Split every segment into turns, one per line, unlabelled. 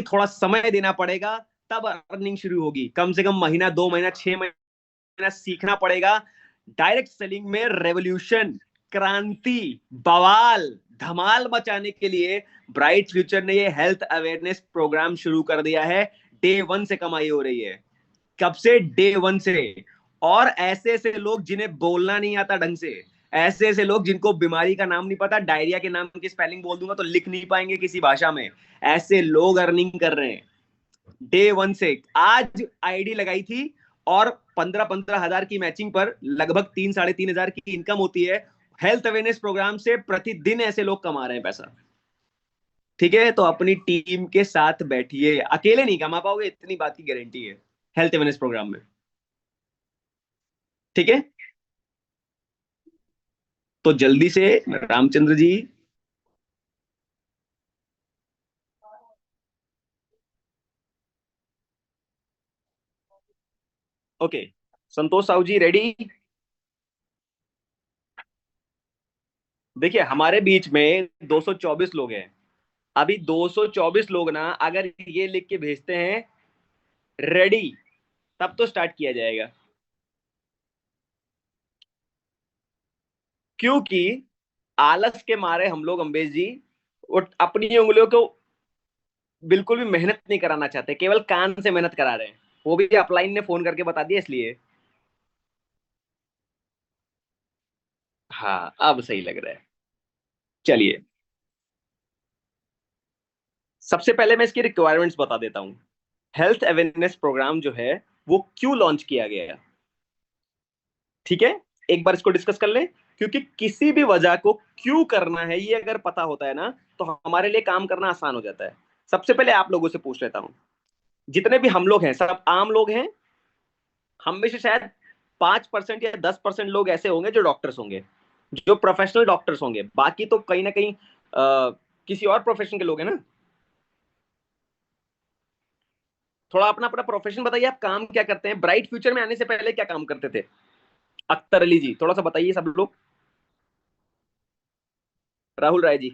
थोड़ा समय देना पड़ेगा, तब अर्निंग शुरू होगी। कम से कम महीना, 2 महीना, 6 महीना सीखना पड़ेगा। डायरेक्ट सेलिंग में रेवोल्यूशन, क्रांति, बवाल, धमाल मचाने के लिए ब्राइट फ्यूचर ने ये हेल्थ अवेयरनेस प्रोग्राम शुरू कर दिया है। डे 1 से कमाई हो रही है। कब से? डे 1 से। और ऐसे ऐसे लोग जिन्हें बोलना नहीं आता ढंग से, ऐसे ऐसे लोग जिनको बीमारी का नाम नहीं पता, डायरिया के नाम की स्पेलिंग बोल दूंगा तो लिख नहीं पाएंगे किसी भाषा में, ऐसे लोग अर्निंग कर रहे हैं डे 1 से। आज आईडी लगाई थी और 15-15 हजार की मैचिंग पर लगभग 3-3.5 हजार की इनकम होती है। हेल्थ अवेयरनेस प्रोग्राम से प्रतिदिन ऐसे लोग कमा रहे हैं पैसा। ठीक है, तो अपनी टीम के साथ बैठिए, अकेले नहीं कमा पाओगे, इतनी बात की गारंटी है हेल्थ अवेयरनेस प्रोग्राम में। ठीक है, तो जल्दी से रामचंद्र जी। ओके, संतोष साहू जी रेडी? देखिए, हमारे बीच में 224 लोग हैं। अभी 224 लोग ना अगर ये लिख के भेजते हैं रेडी, तब तो स्टार्ट किया जाएगा। क्योंकि आलस के मारे हम लोग, अम्बेश जी, वो अपनी उंगलियों को बिल्कुल भी मेहनत नहीं कराना चाहते, केवल कान से मेहनत करा रहे हैं। वो भी अपलाइन ने फोन करके बता दिया इसलिए। हाँ, अब सही लग रहा है। चलिए, सबसे पहले मैं इसकी रिक्वायरमेंट्स बता देता हूँ। हेल्थ अवेयरनेस प्रोग्राम जो है वो क्यों लॉन्च किया गया है, ठीक है, एक बार इसको डिस्कस कर ले। क्योंकि किसी भी वजह को क्यों करना है ये अगर पता होता है ना, तो हमारे लिए काम करना आसान हो जाता है। सबसे पहले आप लोगों से पूछ लेता हूं, जितने भी हम लोग हैं सब आम लोग हैं। हम में से शायद 5% या 10% लोग ऐसे होंगे जो डॉक्टर्स होंगे, जो प्रोफेशनल डॉक्टर्स होंगे। बाकी तो कहीं ना कहीं किसी और प्रोफेशन के लोग हैं ना। थोड़ा अपना अपना प्रोफेशन बताइए, आप काम क्या करते हैं, ब्राइट फ्यूचर में आने से पहले क्या काम करते थे? अख्तर अली जी, थोड़ा सा बताइए सब लोग। राहुल राय जी।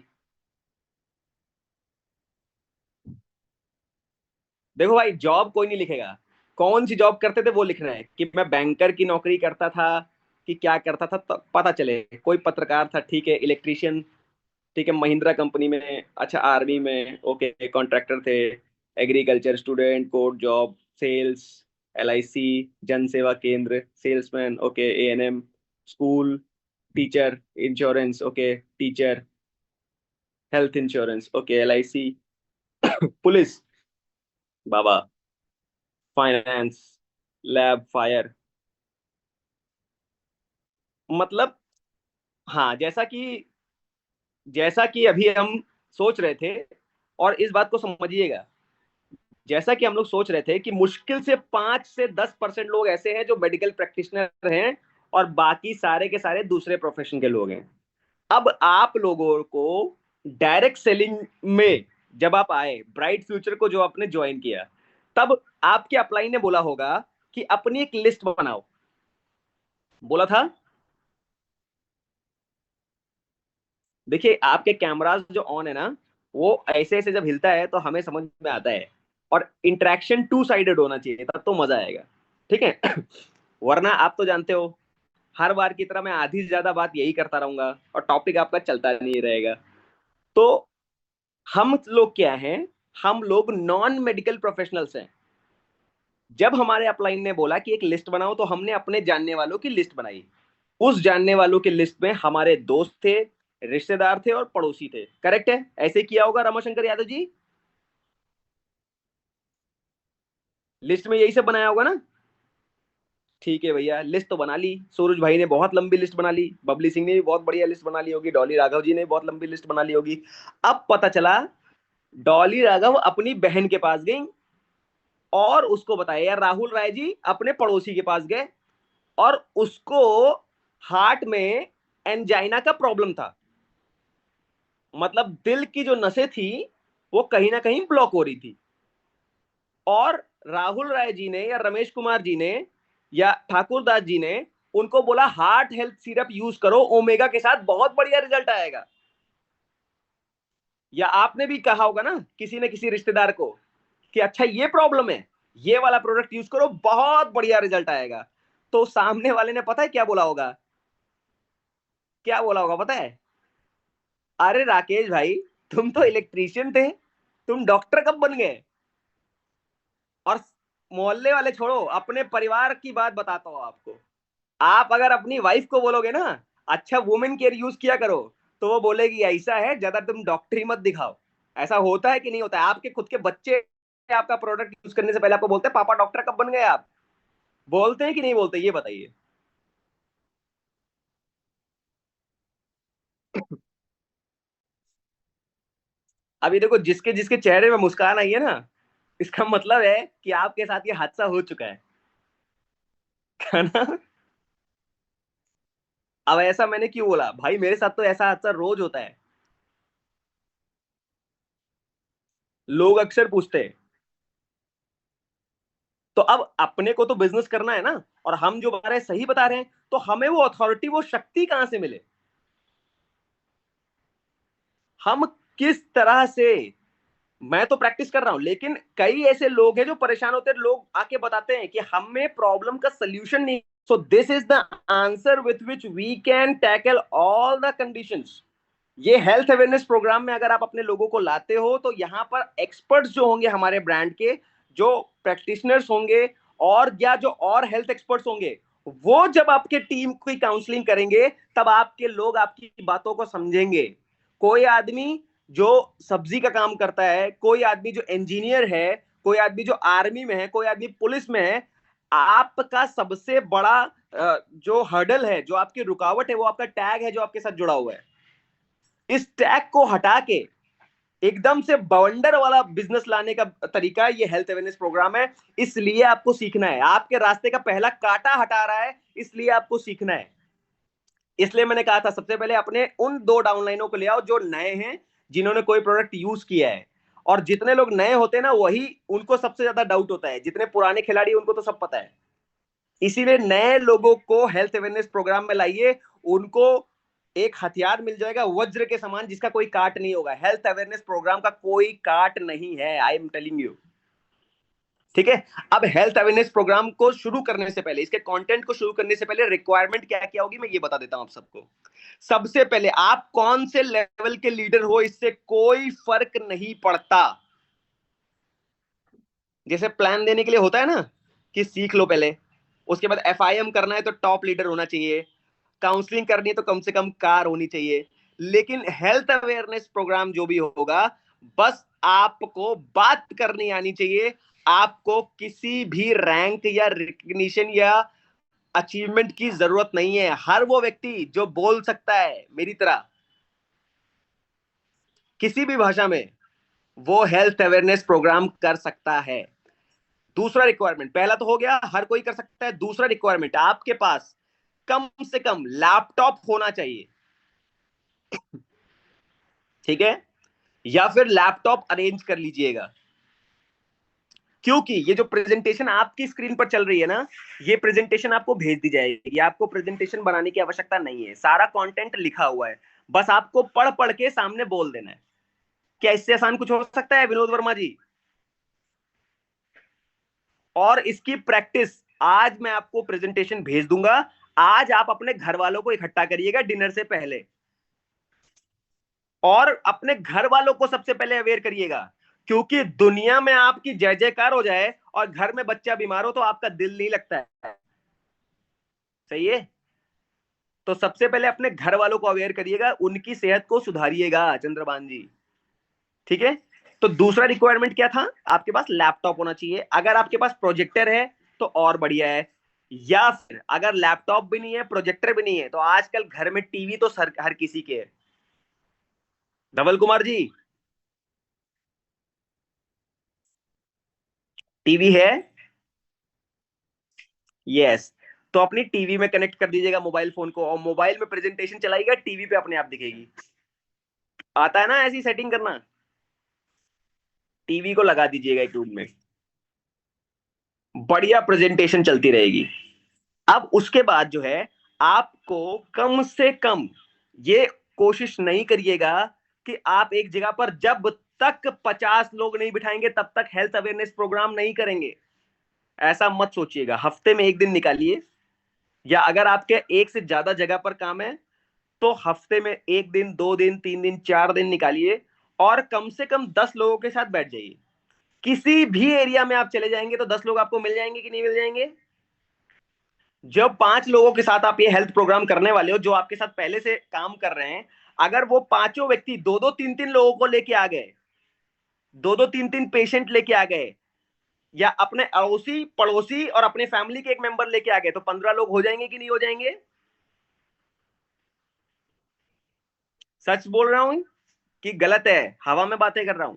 देखो भाई, जॉब कोई नहीं लिखेगा, कौन सी जॉब करते थे वो लिखना है। कि मैं बैंकर की नौकरी करता था, कि क्या करता था, तो पता चले। कोई पत्रकार था, ठीक है, इलेक्ट्रिशियन, ठीक है, महिंद्रा कंपनी में, अच्छा आर्मी में, ओके, कॉन्ट्रैक्टर थे, agriculture student, court job, sales, LIC, जन सेवा केंद्र, salesman, okay, ANM, school, teacher, insurance, okay, teacher, health insurance, okay, LIC, police, बाबा, फाइनेंस, लैब, फायर। मतलब, हाँ, जैसा कि अभी हम सोच रहे थे, और इस बात को समझिएगा, जैसा कि हम लोग सोच रहे थे कि मुश्किल से 5 से 10% लोग ऐसे हैं जो मेडिकल प्रैक्टिशनर हैं, और बाकी सारे के सारे दूसरे प्रोफेशन के लोग हैं। अब आप लोगों को डायरेक्ट सेलिंग में जब आप आए, ब्राइट फ्यूचर को जो आपने ज्वाइन किया, तब आपके अपलाइन ने बोला होगा कि अपनी एक लिस्ट बनाओ। बोला था? देखिए, आपके कैमरास जो ऑन है ना, वो ऐसे ऐसे जब हिलता है तो हमें समझ में आता है। और इंटरेक्शन 2 साइडेड होना चाहिए, तब तो मजा आएगा। ठीक है। वरना आप तो जानते हो, हर बार की तरह मैं आधी से ज्यादा बात यही करता रहूंगा और टॉपिक आपका चलता नहीं रहेगा। तो हम लोग क्या हैं, हम लोग नॉन मेडिकल प्रोफेशनल्स हैं। जब हमारे अपलाइन ने बोला कि एक लिस्ट बनाओ, तो हमने अपने जानने वालों की लिस्ट बनाई। उस जानने वालों की लिस्ट में हमारे दोस्त थे, रिश्तेदार थे और पड़ोसी थे। करेक्ट है? ऐसे किया होगा रमाशंकर यादव जी? लिस्ट में यही सब बनाया होगा ना? ठीक है भैया, लिस्ट तो बना ली। सूरज भाई ने बहुत लंबी लिस्ट बना ली, बबली सिंह ने भी बहुत बढ़िया लिस्ट बना ली होगी, डॉली राघव जी ने बहुत लंबी लिस्ट बना ली होगी। अब पता चला, डॉली राघव अपनी बहन के पास गई और उसको बताया, यार राहुल राय जी अपने पड़ोसी के पास गए, और उसको हार्ट में एंजाइना का प्रॉब्लम था। मतलब दिल की जो नसें थी वो कहीं ना कहीं ब्लॉक हो रही थी। और राहुल राय जी ने या रमेश कुमार जी ने या ठाकुर दास जी ने उनको बोला, हार्ट हेल्थ सिरप यूज करो ओमेगा के साथ, बहुत बढ़िया रिजल्ट आएगा। या आपने भी कहा होगा ना किसी न किसी रिश्तेदार को, कि अच्छा ये प्रॉब्लम है, ये वाला प्रोडक्ट यूज करो, बहुत बढ़िया रिजल्ट आएगा। तो सामने वाले ने पता है क्या बोला होगा? क्या बोला होगा पता है? अरे राकेश भाई, तुम तो इलेक्ट्रीशियन थे, तुम डॉक्टर कब बन गए? और मोहल्ले वाले छोड़ो, अपने परिवार की बात बताता हूँ आपको। आप अगर अपनी वाइफ को बोलोगे ना, अच्छा वुमेन केयर यूज किया करो, तो वो बोलेगी ऐसा है, ज्यादा तुम डॉक्टरी मत दिखाओ। ऐसा होता है कि नहीं होता है? आपके खुद के बच्चे आपका प्रोडक्ट यूज करने से पहले आपको बोलते हैं पापा डॉक्टर कब बन गए आप? बोलते हैं कि नहीं बोलते, ये बताइए। अभी देखो, जिसके जिसके चेहरे में मुस्कान आई है ना, इसका मतलब है कि आपके साथ ये हादसा हो चुका है ना? अब ऐसा मैंने क्यों बोला भाई, मेरे साथ तो ऐसा हादसा रोज होता है। लोग अक्सर पूछते हैं। तो अब अपने को तो बिजनेस करना है ना, और हम जो बता रहे हैं सही बता रहे हैं, तो हमें वो अथॉरिटी, वो शक्ति कहां से मिले? हम किस तरह से? मैं तो प्रैक्टिस कर रहा हूं, लेकिन कई ऐसे लोग हैं जो परेशान होते हैं, लोग आके बताते हैं कि हमें प्रॉब्लम का सोल्यूशन नहीं। So this is the answer with which we can tackle all the conditions. ये हेल्थ अवेयरनेस प्रोग्राम में अगर आप अपने लोगों को लाते हो, तो यहाँ पर एक्सपर्ट्स जो होंगे हमारे ब्रांड के, जो प्रैक्टिशनर्स होंगे, और या जो और हेल्थ एक्सपर्ट्स होंगे, वो जब आपके टीम की काउंसलिंग करेंगे, तब आपके लोग आपकी बातों को समझेंगे। कोई आदमी जो सब्जी का काम करता है, कोई आदमी जो इंजीनियर है, कोई आदमी जो आर्मी में है, कोई आदमी पुलिस में है, आपका सबसे बड़ा जो हर्डल है, जो आपकी रुकावट है, वो आपका टैग है जो आपके साथ जुड़ा हुआ है। इस टैग को हटा के एकदम से बवंडर वाला बिजनेस लाने का तरीका ये हेल्थ अवेयरनेस प्रोग्राम है। इसलिए आपको सीखना है, आपके रास्ते का पहला कांटा हटा रहा है, इसलिए आपको सीखना है। इसलिए मैंने कहा था सबसे पहले अपने उन दो डाउनलाइनों को ले आओ जो नए हैं, जिन्होंने कोई प्रोडक्ट यूज किया है। और जितने लोग नए होते हैं ना, वही उनको सबसे ज्यादा डाउट होता है। जितने पुराने खिलाड़ी उनको तो सब पता है। इसीलिए नए लोगों को हेल्थ अवेयरनेस प्रोग्राम में लाइए। उनको एक हथियार मिल जाएगा वज्र के समान, जिसका कोई काट नहीं होगा। हेल्थ अवेयरनेस प्रोग्राम का कोई काट नहीं है, आई एम टेलिंग यू। ठीक है। अब हेल्थ अवेयरनेस प्रोग्राम को शुरू करने से पहले, इसके कंटेंट को शुरू करने से पहले रिक्वायरमेंट क्या क्या होगी, मैं ये बता देता हूं आप सबको। सबसे पहले, आप कौन से लेवल के लीडर हो इससे कोई फर्क नहीं पड़ता। जैसे प्लान देने के लिए होता है ना, कि सीख लो पहले, उसके बाद एफआईएम करना है तो टॉप लीडर होना चाहिए, काउंसलिंग करनी है तो कम से कम कार होनी चाहिए। लेकिन हेल्थ अवेयरनेस प्रोग्राम जो भी होगा, बस आपको बात करनी आनी चाहिए। आपको किसी भी रैंक या रिकग्निशन या अचीवमेंट की जरूरत नहीं है। हर वो व्यक्ति जो बोल सकता है मेरी तरह किसी भी भाषा में, वो हेल्थ अवेयरनेस प्रोग्राम कर सकता है। दूसरा रिक्वायरमेंट, पहला तो हो गया हर कोई कर सकता है। दूसरा रिक्वायरमेंट, आपके पास कम से कम लैपटॉप होना चाहिए। ठीक है, या फिर लैपटॉप अरेंज कर लीजिएगा। क्योंकि ये जो प्रेजेंटेशन आपकी स्क्रीन पर चल रही है ना, ये प्रेजेंटेशन आपको भेज दी जाएगी। आपको प्रेजेंटेशन बनाने की आवश्यकता नहीं है, सारा कंटेंट लिखा हुआ है। बस आपको पढ़ पढ़ के सामने बोल देना है। क्या इससे आसान कुछ हो सकता है विनोद वर्मा जी? और इसकी प्रैक्टिस आज मैं आपको प्रेजेंटेशन भेज दूंगा। आज आप अपने घर वालों को इकट्ठा करिएगा डिनर से पहले, और अपने घर वालों को सबसे पहले अवेयर करिएगा। क्योंकि दुनिया में आपकी जय जयकार हो जाए और घर में बच्चा बीमार हो तो आपका दिल नहीं लगता है। सही है। तो सबसे पहले अपने घर वालों को अवेयर करिएगा, उनकी सेहत को सुधारिएगा चंद्रबान जी। ठीक है। तो दूसरा रिक्वायरमेंट क्या था? आपके पास लैपटॉप होना चाहिए। अगर आपके पास प्रोजेक्टर है तो और बढ़िया है। या फिर अगर लैपटॉप भी नहीं है, प्रोजेक्टर भी नहीं है, तो आजकल घर में टीवी तो हर किसी के है। धवल कुमार जी, टीवी है? यस। तो अपनी टीवी में कनेक्ट कर दीजिएगा मोबाइल फोन को, और मोबाइल में प्रेजेंटेशन चलाइएगा, टीवी पे अपने आप दिखेगी। आता है ना ऐसी सेटिंग करना? टीवी को लगा दीजिएगा एक रूम में, बढ़िया प्रेजेंटेशन चलती रहेगी। अब उसके बाद जो है, आपको कम से कम ये कोशिश नहीं करिएगा कि आप एक जगह पर जब तक 50 लोग नहीं बिठाएंगे तब तक हेल्थ अवेयरनेस प्रोग्राम नहीं करेंगे। ऐसा मत सोचिएगा। हफ्ते में एक दिन निकालिए, या अगर आपके एक से ज्यादा जगह पर काम है तो हफ्ते में एक दिन, 2 दिन, 3 दिन, 4 दिन निकालिए और कम से कम 10 लोगों के साथ बैठ जाइए। किसी भी एरिया में आप चले जाएंगे तो 10 लोग आपको मिल जाएंगे कि नहीं मिल जाएंगे? जब 5 लोगों के साथ आप ये हेल्थ प्रोग्राम करने वाले हो जो आपके साथ पहले से काम कर रहे हैं, अगर वो पांचों व्यक्ति 2-2, 3-3 लोगों को लेके आ गए, 2-2, 3-3 पेशेंट लेके आ गए, या अपने अड़ोसी पड़ोसी और अपने फैमिली के एक मेंबर लेके आ गए, तो 15 लोग हो जाएंगे कि नहीं हो जाएंगे? सच बोल रहा हूं कि गलत है? हवा में बातें कर रहा हूं?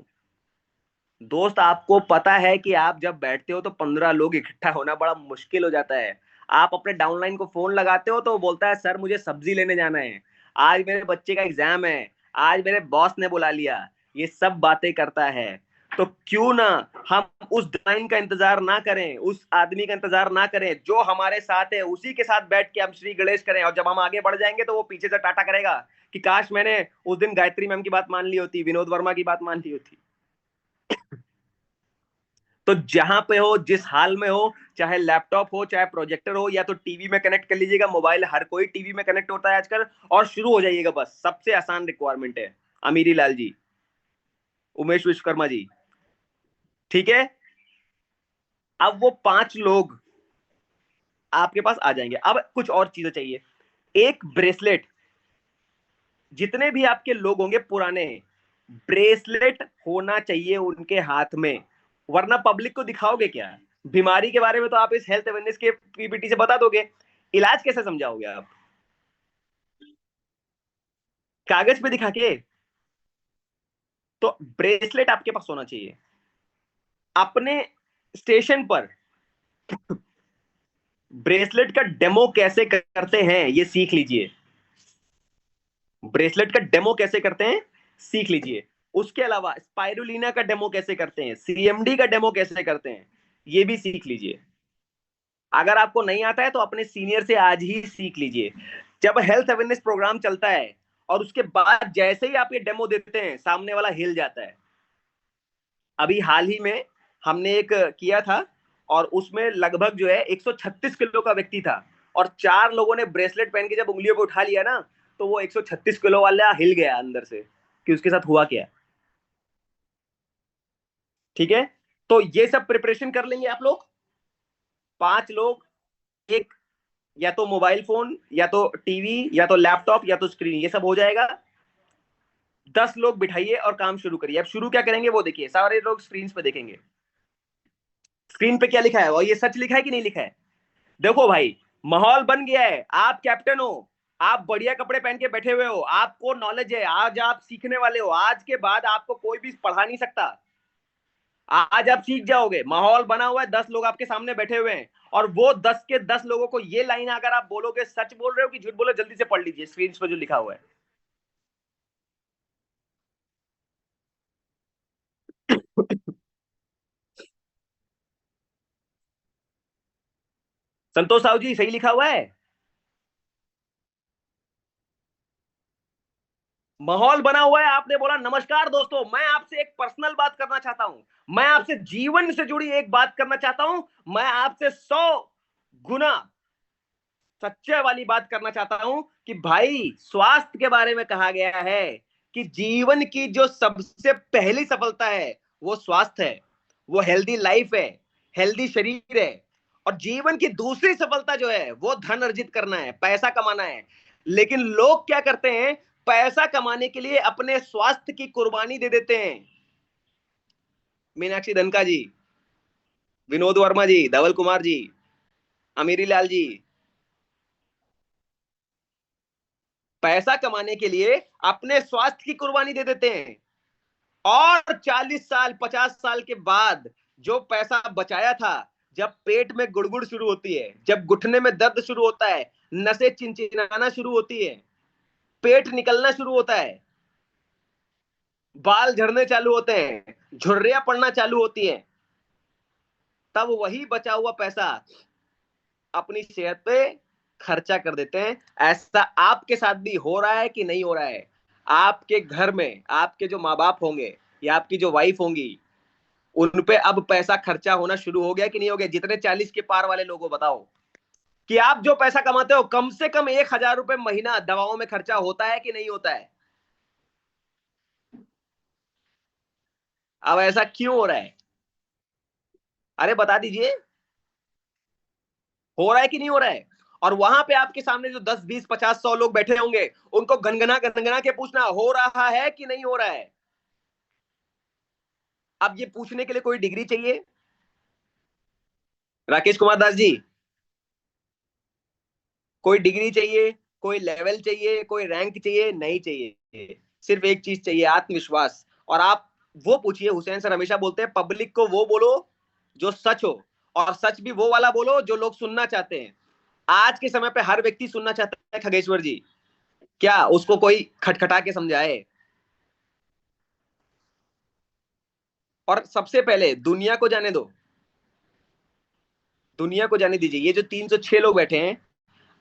दोस्त, आपको पता है कि आप जब बैठते हो तो 15 लोग इकट्ठा होना बड़ा मुश्किल हो जाता है। आप अपने डाउनलाइन को फोन लगाते हो तो वो बोलता है सर मुझे सब्जी लेने जाना है, आज मेरे बच्चे का एग्जाम है, आज मेरे बॉस ने बुला लिया, ये सब बातें करता है। तो क्यों ना हम उस डाउनलाइन का इंतजार ना करें, उस आदमी का इंतजार ना करें जो हमारे साथ है, उसी के साथ बैठ के हम श्री गणेश करें, और जब हम आगे बढ़ जाएंगे तो वो पीछे से टाटा करेगा कि काश मैंने उस दिन गायत्री मैम की बात मान ली होती, विनोद वर्मा की बात मान ली होती। तो जहां पे हो, जिस हाल में हो, चाहे लैपटॉप हो, चाहे प्रोजेक्टर हो, या तो टीवी में कनेक्ट कर लीजिएगा, मोबाइल हर कोई टीवी में कनेक्ट होता है आजकल, और शुरू हो जाइएगा। बस सबसे आसान रिक्वायरमेंट है अमीरी लाल जी, उमेश विश्वकर्मा जी, ठीक है? अब वो 5 लोग आपके पास आ जाएंगे। अब कुछ और चीजें चाहिए। एक ब्रेसलेट, जितने भी आपके लोग होंगे पुराने, ब्रेसलेट होना चाहिए उनके हाथ में, वरना पब्लिक को दिखाओगे क्या? बीमारी के बारे में तो आप इस हेल्थ अवेयरनेस के पीपीटी से बता दोगे, इलाज कैसे समझाओगे आप? कागज पे दिखा के? तो ब्रेसलेट आपके पास होना चाहिए। अपने स्टेशन पर ब्रेसलेट का डेमो कैसे करते हैं ये सीख लीजिए। ब्रेसलेट का डेमो कैसे करते हैं सीख लीजिए। उसके अलावा स्पाइरुलिना का डेमो कैसे करते हैं, सीएमडी का डेमो कैसे करते हैं, ये भी सीख लीजिए। अगर आपको नहीं आता है तो अपने सीनियर से आज ही सीख लीजिए। जब हेल्थ अवेयरनेस प्रोग्राम चलता है और उसके बाद जैसे ही आप ये डेमो देते हैं, सामने वाला हिल जाता है। अभी हाल ही में हमने एक किया था, और उसमें लगभग जो है 136 किलो का व्यक्ति था, और 4 लोगों ने ब्रेसलेट पहन के जब उंगलियों पे उठा लिया ना, तो वो 136 किलो वाला हिल गया अंदर से कि उसके साथ हुआ क्या। ठीक है? तो ये सब प्रिपरेशन कर लेंगे आप लोग। 5 लोग, एक, या तो मोबाइल फोन, या तो टीवी, या तो लैपटॉप, या तो स्क्रीन, ये सब हो जाएगा। 10 लोग बिठाइए और काम शुरू करिए। अब शुरू क्या करेंगे वो देखिए, सारे लोग स्क्रीन पे देखेंगे। स्क्रीन पे क्या लिखा है और ये सच लिखा है कि नहीं लिखा है? देखो भाई, माहौल बन गया है, आप कैप्टन हो, आप बढ़िया कपड़े पहन के बैठे हुए हो, आपको नॉलेज है, आज आप सीखने वाले हो, आज के बाद आपको कोई भी पढ़ा नहीं सकता। आज आप सीख जाओगे। माहौल बना हुआ है, 10 लोग आपके सामने बैठे हुए हैं, और वो 10 के 10 लोगों को ये लाइन अगर आप बोलोगे, सच बोल रहे हो कि झूठ बोल रहे हो, जल्दी से पढ़ लीजिए स्क्रीन पर जो लिखा हुआ है। संतोष साहू जी, सही लिखा हुआ है? माहौल बना हुआ है। आपने बोला नमस्कार दोस्तों, मैं आपसे एक पर्सनल बात करना चाहता हूं, मैं आपसे जीवन से जुड़ी एक बात करना चाहता हूं, मैं आपसे 100 गुना सच्चे वाली बात करना चाहता हूं कि भाई, स्वास्थ्य के बारे में कहा गया है कि जीवन की जो सबसे पहली सफलता है वो स्वास्थ्य है, वो हेल्दी लाइफ है, हेल्दी शरीर है। और जीवन की दूसरी सफलता जो है वो धन अर्जित करना है, पैसा कमाना है। लेकिन लोग क्या करते हैं, पैसा कमाने के लिए अपने स्वास्थ्य की कुर्बानी दे देते हैं। मीनाक्षी धनका जी, विनोद वर्मा जी, धवल कुमार जी, अमीरी लाल जी, पैसा कमाने के लिए अपने स्वास्थ्य की कुर्बानी दे देते हैं। और 40 साल 50 साल के बाद जो पैसा बचाया था, जब पेट में गुड़गुड़ शुरू होती है, जब घुटने में दर्द शुरू होता है, नसें चिनचिनाना शुरू होती है, पेट निकलना शुरू होता है, बाल झड़ने चालू होते हैं, झुर्रियां पड़ना चालू होती हैं, तब वही बचा हुआ पैसा अपनी सेहत पे खर्चा कर देते हैं। ऐसा आपके साथ भी हो रहा है कि नहीं हो रहा है? आपके घर में आपके जो माँ बाप होंगे, या आपकी जो वाइफ होंगी, उन पे अब पैसा खर्चा होना शुरू हो गया कि नहीं हो गया? जितने 40 के पार वाले लोगों बताओ कि आप जो पैसा कमाते हो कम से कम 1,000 रुपए महीना दवाओं में खर्चा होता है कि नहीं होता है? अब ऐसा क्यों हो रहा है? अरे बता दीजिए, हो रहा है कि नहीं हो रहा है? और वहां पे आपके सामने जो 10, 20, 50, 100 लोग बैठे होंगे, उनको गनगना गनगना के पूछना, हो रहा है कि नहीं हो रहा है? अब ये पूछने के लिए कोई डिग्री चाहिए? राकेश कुमार दास जी, कोई डिग्री चाहिए, कोई लेवल चाहिए, कोई रैंक चाहिए? नहीं चाहिए। सिर्फ एक चीज चाहिए, आत्मविश्वास। और आप वो पूछिए, हुसैन सर हमेशा बोलते हैं पब्लिक को वो बोलो जो सच हो, और सच भी वो वाला बोलो जो लोग सुनना चाहते हैं। आज के समय पे हर व्यक्ति सुनना चाहता है खगेश्वर जी, क्या उसको कोई खटखटा के समझाए? और सबसे पहले दुनिया को जाने दो, दुनिया को जाने दीजिए। ये जो 306 लोग बैठे हैं,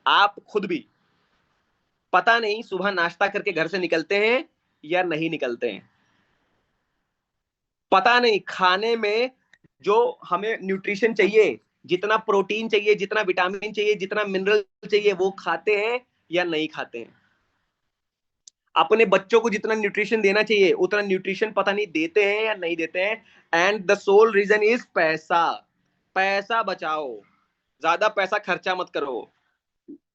आप खुद भी पता नहीं सुबह नाश्ता करके घर से निकलते हैं या नहीं निकलते हैं। पता नहीं खाने में जो हमें न्यूट्रिशन चाहिए, जितना प्रोटीन चाहिए, जितना विटामिन चाहिए, जितना मिनरल चाहिए, वो खाते हैं या नहीं खाते हैं। अपने बच्चों को जितना न्यूट्रिशन देना चाहिए उतना न्यूट्रिशन पता नहीं देते हैं या नहीं देते हैं। And the sole reason is पैसा। पैसा बचाओ, ज्यादा पैसा खर्चा मत करो।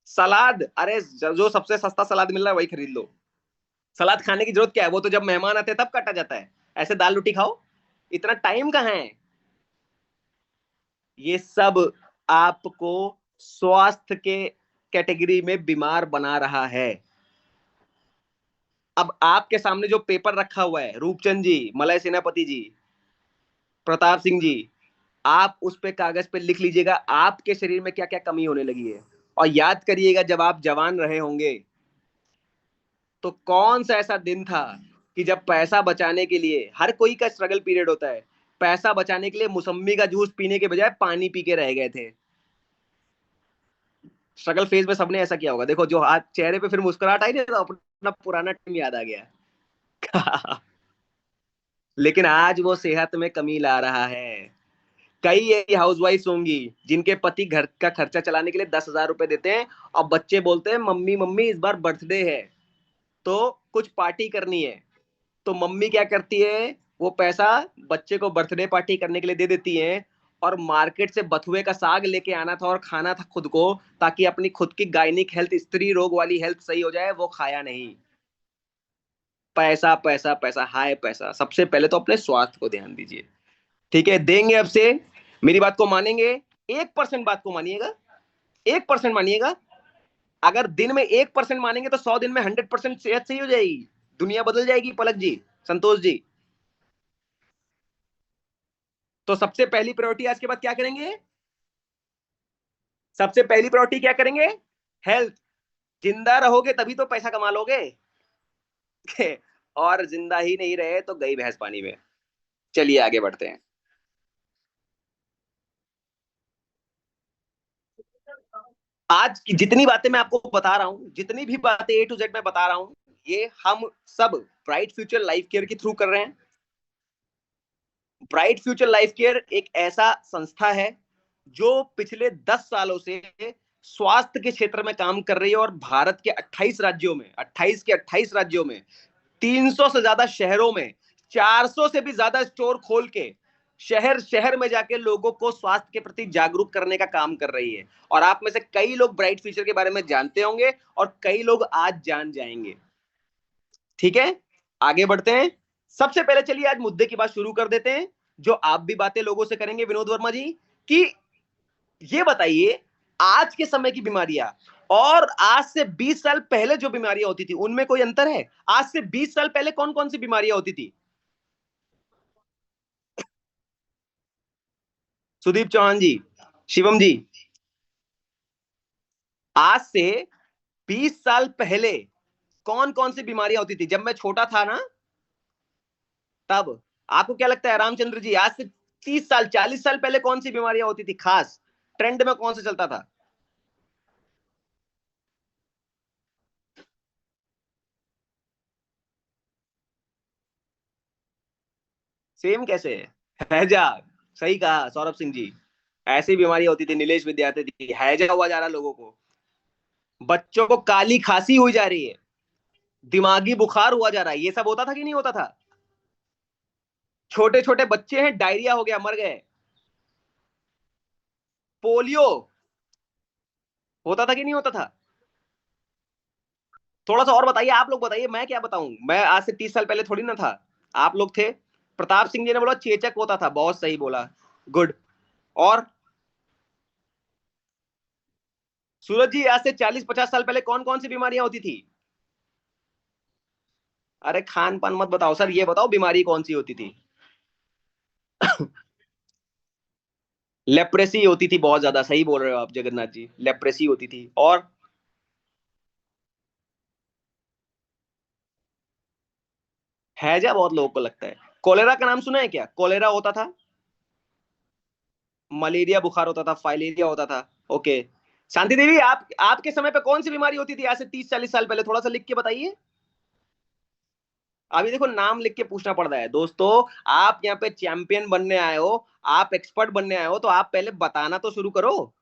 सलाद, अरे जो सबसे सस्ता सलाद मिल रहा है वही खरीद लो। सलाद खाने की जरूरत क्या है? वो तो जब मेहमान आते हैं तब काटा जाता है। ऐसे दाल रोटी खाओ, इतना टाइम कहाँ है? ये सब आपको स्वास्थ्य के कैटेगरी में बीमार बना रहा है। अब आपके सामने जो पेपर रखा हुआ है, रूपचंद जी, मलय सेनापति जी, प्रताप सिंह जी, आप उस पे कागज पे लिख लीजिएगा आपके शरीर में क्या क्या कमी होने लगी है। और याद करिएगा जब आप जवान रहे होंगे तो कौन सा ऐसा दिन था कि जब पैसा बचाने के लिए, हर कोई का स्ट्रगल पीरियड होता है, पैसा बचाने के लिए मौसम्मी का जूस पीने के बजाय पानी पी के रह गए थे। स्ट्रगल फेज में सबने ऐसा किया होगा। देखो जो आज चेहरे पे फिर मुस्कुराहट आई नहीं, तो अपना पुराना टाइम याद आ गया। लेकिन आज वो सेहत में कमी ला रहा है। कई ऐसी हाउसवाइफ होंगी जिनके पति घर का खर्चा चलाने के लिए 10,000 रुपए देते हैं, और बच्चे बोलते हैं मम्मी मम्मी इस बार बर्थडे है तो कुछ पार्टी करनी है। तो मम्मी क्या करती है, वो पैसा बच्चे को बर्थडे पार्टी करने के लिए दे देती है, और मार्केट से बथुए का साग लेके आना था और खाना था खुद को, ताकि अपनी खुद की गायनिक हेल्थ, स्त्री रोग वाली हेल्थ सही हो जाए, वो खाया नहीं। पैसा पैसा पैसा, हाय पैसा। सबसे पहले तो अपने स्वास्थ्य को ध्यान दीजिए। ठीक है, देंगे अब से, मेरी बात को मानेंगे? 1% बात को मानिएगा, 1% मानिएगा। अगर दिन में 1% मानेंगे तो 100 दिन में 100% सेहत सही हो जाएगी, दुनिया बदल जाएगी। पलक जी, संतोष जी, तो सबसे पहली प्रायोरिटी आज के बाद क्या करेंगे? सबसे पहली प्रायोरिटी क्या करेंगे? हेल्थ। जिंदा रहोगे तभी तो पैसा कमा लोगे। और जिंदा ही नहीं रहे तो गई भैंस पानी में। चलिए आगे बढ़ते हैं। आज की जितनी बातें मैं आपको बता रहा हूं, जितनी भी बातें ए टू जेड में बता रहा हूं, ये हम सब ब्राइट फ्यूचर लाइफ केयर के थ्रू कर रहे हैं। ब्राइट फ्यूचर लाइफ केयर एक ऐसा संस्था है जो पिछले 10 सालों से स्वास्थ्य के क्षेत्र में काम कर रही है, और भारत के 28 राज्यों में, 28 के 28 राज्यों में, 300 से ज्यादा शहरों में, 400 से भी ज्यादा स्टोर खोल के शहर शहर में जाके लोगों को स्वास्थ्य के प्रति जागरूक करने का काम कर रही है। और आप में से कई लोग ब्राइट फ्यूचर के बारे में जानते होंगे, और कई लोग आज जान जाएंगे। ठीक है, आगे बढ़ते हैं। सबसे पहले चलिए आज मुद्दे की बात शुरू कर देते हैं, जो आप भी बातें लोगों से करेंगे विनोद वर्मा जी, कि ये बताइए आज के समय की बीमारियां और आज से 20 साल पहले जो बीमारियां होती थी उनमें कोई अंतर है? आज से 20 साल पहले कौन कौन सी बीमारियां होती थी? सुदीप चौहान जी, शिवम जी, आज से 20 साल पहले कौन कौन सी बीमारियां होती थी जब मैं छोटा था ना, तब? आपको क्या लगता है रामचंद्र जी, आज से 30 साल 40 साल पहले कौन सी बीमारियां होती थी खास? ट्रेंड में कौन सा चलता था? सेम कैसे हैजा? सही कहा सौरभ सिंह जी। ऐसी बीमारी होती थी, नीलेश विद्यार्थी, हैजा हुआ जा रहा लोगों को, बच्चों को काली खांसी हुई जा रही है, दिमागी बुखार हुआ जा रहा है। ये सब होता था कि नहीं होता था? छोटे छोटे बच्चे हैं, डायरिया हो गया, मर गए। पोलियो होता था कि नहीं होता था? थोड़ा सा और बताइए, आप लोग बताइए, मैं क्या बताऊं, मैं आज से 30 साल पहले थोड़ी ना था, आप लोग थे। प्रताप सिंह जी ने बोला चेचक होता था, बहुत सही बोला, गुड। और सूरज जी, आज से 40-50 साल पहले कौन कौन सी बीमारियां होती थी? अरे खान पान मत बताओ सर, ये बताओ बीमारी कौन सी होती थी? लेप्रेसी होती थी बहुत ज्यादा, सही बोल रहे हो आप जगन्नाथ जी, लेप्रेसी होती थी। और हैजा बहुत लोगों को लगता है। कोलेरा का नाम सुना है क्या? कोलेरा होता था, मलेरिया बुखार होता था, फाइलेरिया होता था। ओके। शांति देवी, आप आपके समय पे कौन सी बीमारी होती थी आज से 30-40 साल पहले? थोड़ा सा लिख के बताइए। अभी देखो नाम लिख के पूछना पड़ रहा है दोस्तों। आप यहाँ पे चैंपियन बनने आए हो, आप एक्सपर्ट बनने आए हो, तो आप पहले बताना तो शुरू करो।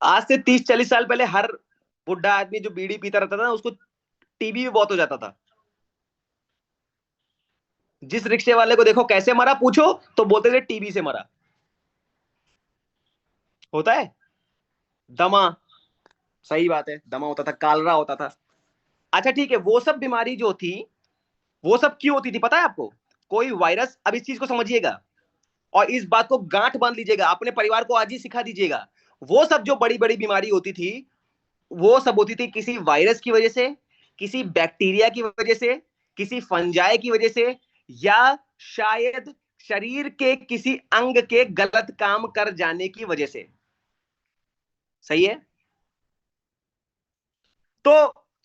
आज से 30-40 साल पहले हर बुढ़ा आदमी जो बीड़ी पीता रहता था ना, उसको टीबी भी बहुत हो जाता था। जिस रिक्शे वाले को देखो कैसे मरा पूछो, तो बोलते थे टीबी से मरा। होता है। दमा, सही बात है, दमा होता था, कालरा होता था। अच्छा ठीक है, वो सब बीमारी जो थी, वो सब क्यों होती थी पता है आपको? कोई वायरस, अब इस चीज को समझिएगा और इस बात को गांठ बांध लीजिएगा, अपने परिवार को आज ही सिखा दीजिएगा। वो सब जो बड़ी बड़ी बीमारी होती थी, वो सब होती थी किसी वायरस की वजह से, किसी बैक्टीरिया की वजह से, किसी फंजाई की वजह से, या शायद शरीर के किसी अंग के गलत काम कर जाने की वजह से। सही है। तो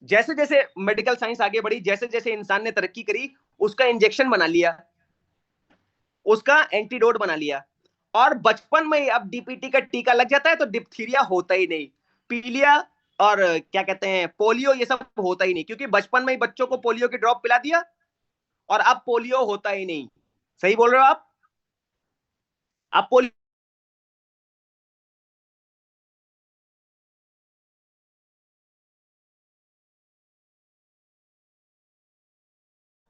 जैसे जैसे मेडिकल साइंस आगे बढ़ी, जैसे जैसे इंसान ने तरक्की करी, उसका इंजेक्शन बना लिया, उसका एंटीडोट बना लिया, और बचपन में ही अब डीपीटी का टीका लग जाता है तो डिप्थीरिया होता ही नहीं, पीलिया और क्या कहते हैं पोलियो, ये सब होता ही नहीं, क्योंकि बचपन में ही बच्चों को पोलियो की ड्रॉप पिला दिया और अब पोलियो होता ही नहीं। सही बोल रहे हो आप? अब पोलियो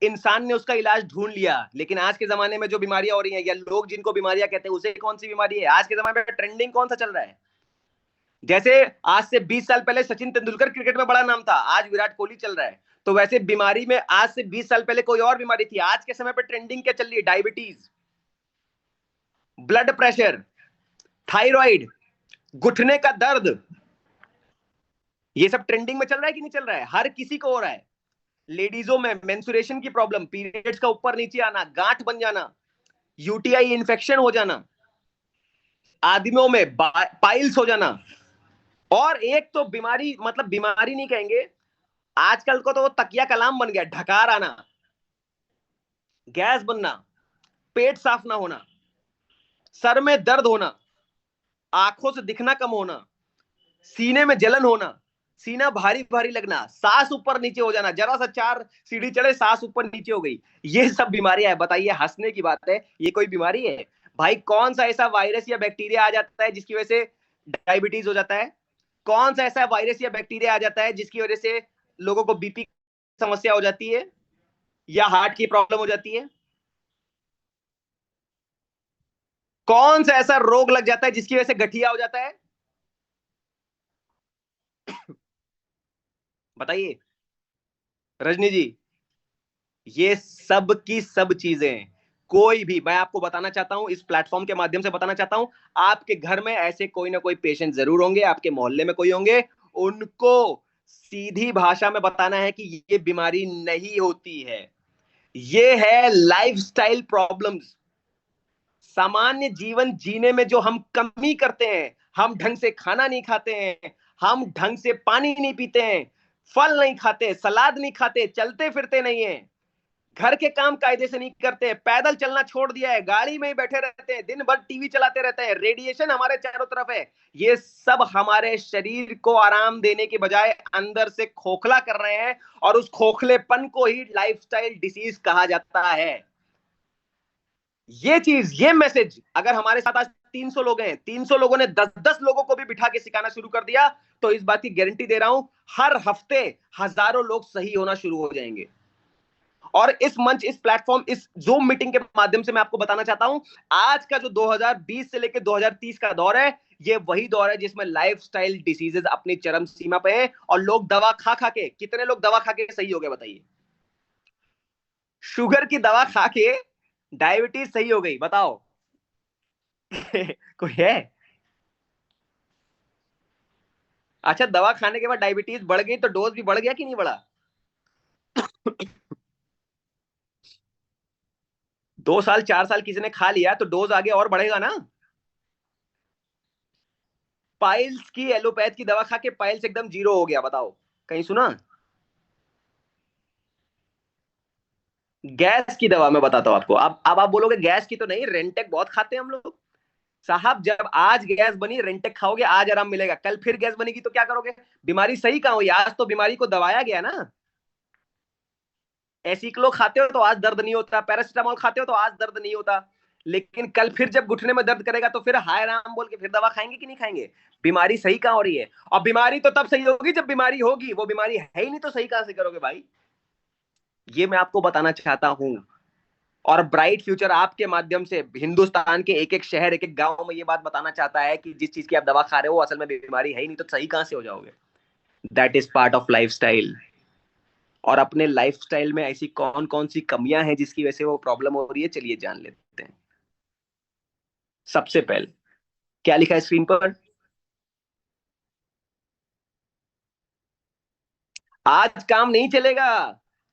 इंसान ने उसका इलाज ढूंढ लिया, लेकिन आज के जमाने में जो बीमारियां हो रही हैं, या लोग जिनको बीमारियां कहते हैं, उसे कौन सी बीमारी है आज के जमाने में? ट्रेंडिंग कौन सा चल रहा है? जैसे आज से 20 साल पहले सचिन तेंदुलकर क्रिकेट में बड़ा नाम था, आज विराट कोहली चल रहा है। तो वैसे बीमारी में आज से 20 साल पहले कोई और बीमारी थी, आज के समय पर ट्रेंडिंग क्या चल रही है? डायबिटीज, ब्लड प्रेशर, थायराइड, घुटने का दर्द, ये सब ट्रेंडिंग में चल रहा है कि नहीं चल रहा है? हर किसी को हो रहा है। लेडीजों में मेंस्ट्रुएशन की प्रॉब्लम, पीरियड्स का ऊपर नीचे आना, गांठ बन जाना, यूटीआई इन्फेक्शन हो जाना, आदमियों में पाइल्स हो जाना। और एक तो बीमारी, मतलब बीमारी नहीं कहेंगे, आजकल को तो वो तकिया कलाम बन गया, ढकार आना, गैस बनना, पेट साफ ना होना, सर में दर्द होना, आंखों से दिखना कम होना, सीने में जलन होना, सीना भारी भारी लगना, सांस ऊपर नीचे हो जाना, जरा सा 4 सीढ़ी चढ़े सांस ऊपर नीचे हो गई, ये सब बीमारियां है। बताइए, हंसने की बात है, ये कोई बीमारी है? भाई कौन सा ऐसा वायरस या बैक्टीरिया आ जाता है जिसकी वजह से डायबिटीज हो जाता है? कौन सा ऐसा वायरस या बैक्टीरिया आ जाता है जिसकी वजह से लोगों को बीपी समस्या हो जाती है, या हार्ट की प्रॉब्लम हो जाती है? कौन सा ऐसा रोग लग जाता है जिसकी वजह से गठिया हो जाता है? बताइए रजनी जी। ये सब की सब चीजें, कोई भी, मैं आपको बताना चाहता हूं, इस प्लेटफॉर्म के माध्यम से बताना चाहता हूं, आपके घर में ऐसे कोई ना कोई पेशेंट जरूर होंगे, आपके मोहल्ले में कोई होंगे, उनको सीधी भाषा में बताना है कि ये बीमारी नहीं होती है, ये है लाइफस्टाइल प्रॉब्लम्स। सामान्य जीवन जीने में जो हम कमी करते हैं, हम ढंग से खाना नहीं खाते हैं, हम ढंग से पानी नहीं पीते हैं, फल नहीं खाते, सलाद नहीं खाते, चलते फिरते नहीं है, घर के काम कायदे से नहीं करते, पैदल चलना छोड़ दिया है, गाड़ी में ही बैठे रहते हैं, दिन भर टीवी चलाते रहते हैं, रेडिएशन हमारे चारों तरफ है। ये सब हमारे शरीर को आराम देने के बजाय अंदर से खोखला कर रहे हैं, और उस खोखलेपन को ही लाइफस्टाइल डिसीज कहा जाता है। ये चीज, ये मैसेज अगर हमारे साथ आज 300 लोग हैं, 300 लोगों ने 10-10 लोगों को भी बिठा के सिखाना शुरू कर दिया, तो इस बात की गारंटी दे रहा हूं, हर हफ्ते हजारों लोग सही होना शुरू हो जाएंगे। और इस मंच, इस प्लेटफॉर्म, इस जूम मीटिंग के माध्यम से मैं आपको बताना चाहता हूं, आज का जो 2020 से लेकर 2030 का दौर है, ये वही दौर है जिसमें लाइफस्टाइल डिसीजेस अपनी चरम सीमा पे है, और लोग दवा खा खा के, कितने लोग दवा खा के सही हो गए बताइए? शुगर की दवा खा के डायबिटीज सही हो गई, बताओ? कोई है? अच्छा, दवा खाने के बाद डायबिटीज बढ़ गई तो डोज भी बढ़ गया कि नहीं बढ़ा? 2 साल 4 साल किसी ने खा लिया तो डोज आगे और बढ़ेगा ना। पाइल्स की एलोपैथ की दवा खा के पाइल्स एकदम जीरो हो गया, बताओ? कहीं सुना? गैस की दवा मैं बताता हूं आपको। अब आप बोलोगे गैस की तो नहीं, रेंटेक बहुत खाते हैं हम लोग। साहब, जब आज गैस बनी, रेंटेक खाओगे, आज आराम मिलेगा, कल फिर गैस बनेगी तो क्या करोगे? बीमारी सही कहां हुई? आज तो बीमारी को दबाया गया ना। एसिक्लो खाते हो तो आज दर्द नहीं होता, पैरासिटामोल खाते हो तो आज दर्द नहीं होता, लेकिन कल फिर जब घुटने में दर्द करेगा तो फिर हाय राम बोल के फिर दवा खाएंगे कि नहीं खाएंगे? बीमारी सही कहां हो रही है? और बीमारी तो तब सही होगी जब बीमारी होगी, वो बीमारी है ही नहीं तो सही कहां से करोगे भाई? ये मैं आपको बताना चाहता हूं। और ब्राइट फ्यूचर आपके माध्यम से हिंदुस्तान के एक एक शहर, एक एक गांव में ये बात बताना चाहता है कि जिस चीज की आप दवा खा रहे हो असल में बीमारी है ही नहीं, तो सही कहां से हो जाओगे? That is part of lifestyle. और अपने लाइफस्टाइल में ऐसी कौन कौन सी कमियां हैं जिसकी वजह से वो प्रॉब्लम हो रही है, चलिए जान लेते हैं। सबसे पहले क्या लिखा है स्क्रीन पर? आज काम नहीं चलेगा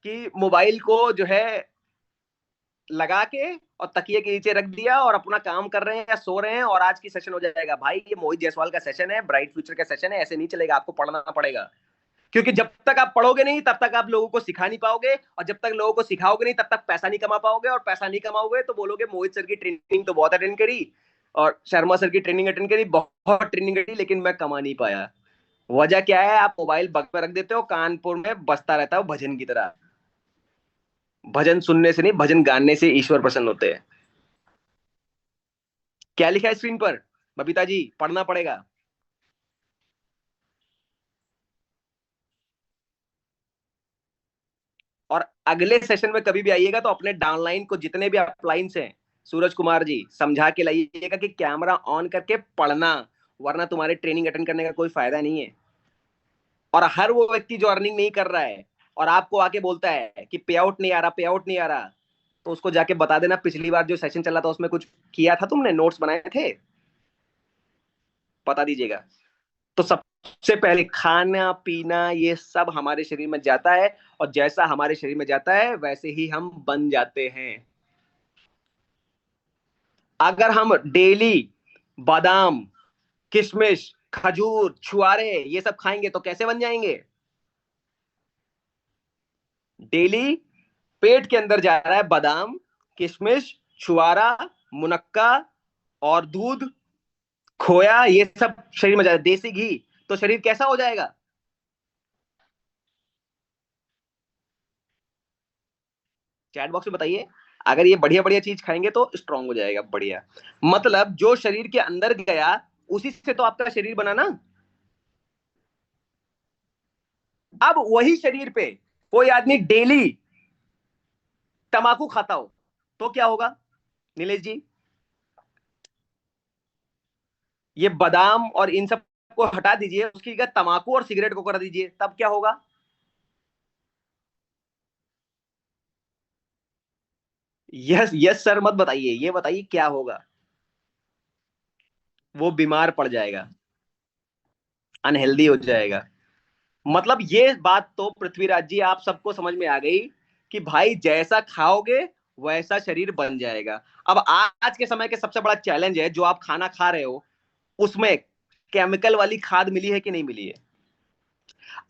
कि मोबाइल को जो है लगा के और तकिए के नीचे रख दिया और अपना काम कर रहे हैं या सो रहे हैं और आज की सेशन हो जाएगा। भाई, ये मोहित जायसवाल का सेशन है, ब्राइट फ्यूचर का सेशन है, ऐसे नहीं चलेगा, आपको पढ़ना पड़ेगा। क्योंकि जब तक आप पढ़ोगे नहीं तब तक आप लोगों को सिखा नहीं पाओगे, और जब तक लोगों को सिखाओगे नहीं तब तक पैसा नहीं कमा पाओगे, और पैसा नहीं कमाओगे तो बोलोगे मोहित सर की ट्रेनिंग तो बहुत अटेंड करी और शर्मा सर की ट्रेनिंग अटेंड करी, बहुत ट्रेनिंग करी, लेकिन मैं कमा नहीं पाया। वजह क्या है? आप मोबाइल बग में रख देते हो, कानपुर में बजता रहता है भजन की तरह। भजन सुनने से नहीं, भजन गाने से ईश्वर प्रसन्न होते हैं। क्या लिखा है स्क्रीन पर? बबीता जी, पढ़ना पड़ेगा। और अगले सेशन में कभी भी आइएगा तो अपने डाउनलाइन को, जितने भी अपलाइंस हैं, सूरज कुमार जी समझा के लाइएगा कि कैमरा ऑन करके पढ़ना, वरना तुम्हारे ट्रेनिंग अटेंड करने का कोई फायदा नहीं है। और हर वो व्यक्ति जो अर्निंग नहीं कर रहा है और आपको आके बोलता है कि पे आउट नहीं आ रहा, पे आउट नहीं आ रहा, तो उसको जाके बता देना पिछली बार जो सेशन चला था उसमें कुछ किया था तुमने, नोट्स बनाए थे, बता दीजिएगा। तो सबसे पहले खाना पीना ये सब हमारे शरीर में जाता है, और जैसा हमारे शरीर में जाता है वैसे ही हम बन जाते हैं। अगर हम डेली बादाम, किशमिश, खजूर, छुआरे ये सब खाएंगे तो कैसे बन जाएंगे? डेली पेट के अंदर जा रहा है बादाम, किशमिश, छुआरा, मुनक्का और दूध, खोया, ये सब शरीर में जा रहा है, देसी घी, तो शरीर कैसा हो जाएगा? चैट बॉक्स में बताइए। अगर ये बढ़िया बढ़िया चीज खाएंगे तो स्ट्रांग हो जाएगा, बढ़िया। मतलब जो शरीर के अंदर गया उसी से तो आपका शरीर बना ना। अब वही शरीर पे कोई आदमी डेली तंबाकू खाता हो तो क्या होगा नीलेश जी? ये बादाम और इन सब को हटा दीजिए, उसकी जगह तंबाकू और सिगरेट को कर दीजिए, तब क्या होगा? यस यस सर, मत बताइए, ये बताइए क्या होगा? वो बीमार पड़ जाएगा, अनहेल्दी हो जाएगा। मतलब ये बात तो पृथ्वीराज जी आप सबको समझ में आ गई कि भाई जैसा खाओगे वैसा शरीर बन जाएगा। अब आज के समय के सबसे बड़ा चैलेंज है, जो आप खाना खा रहे हो उसमें केमिकल वाली खाद मिली है कि नहीं मिली है?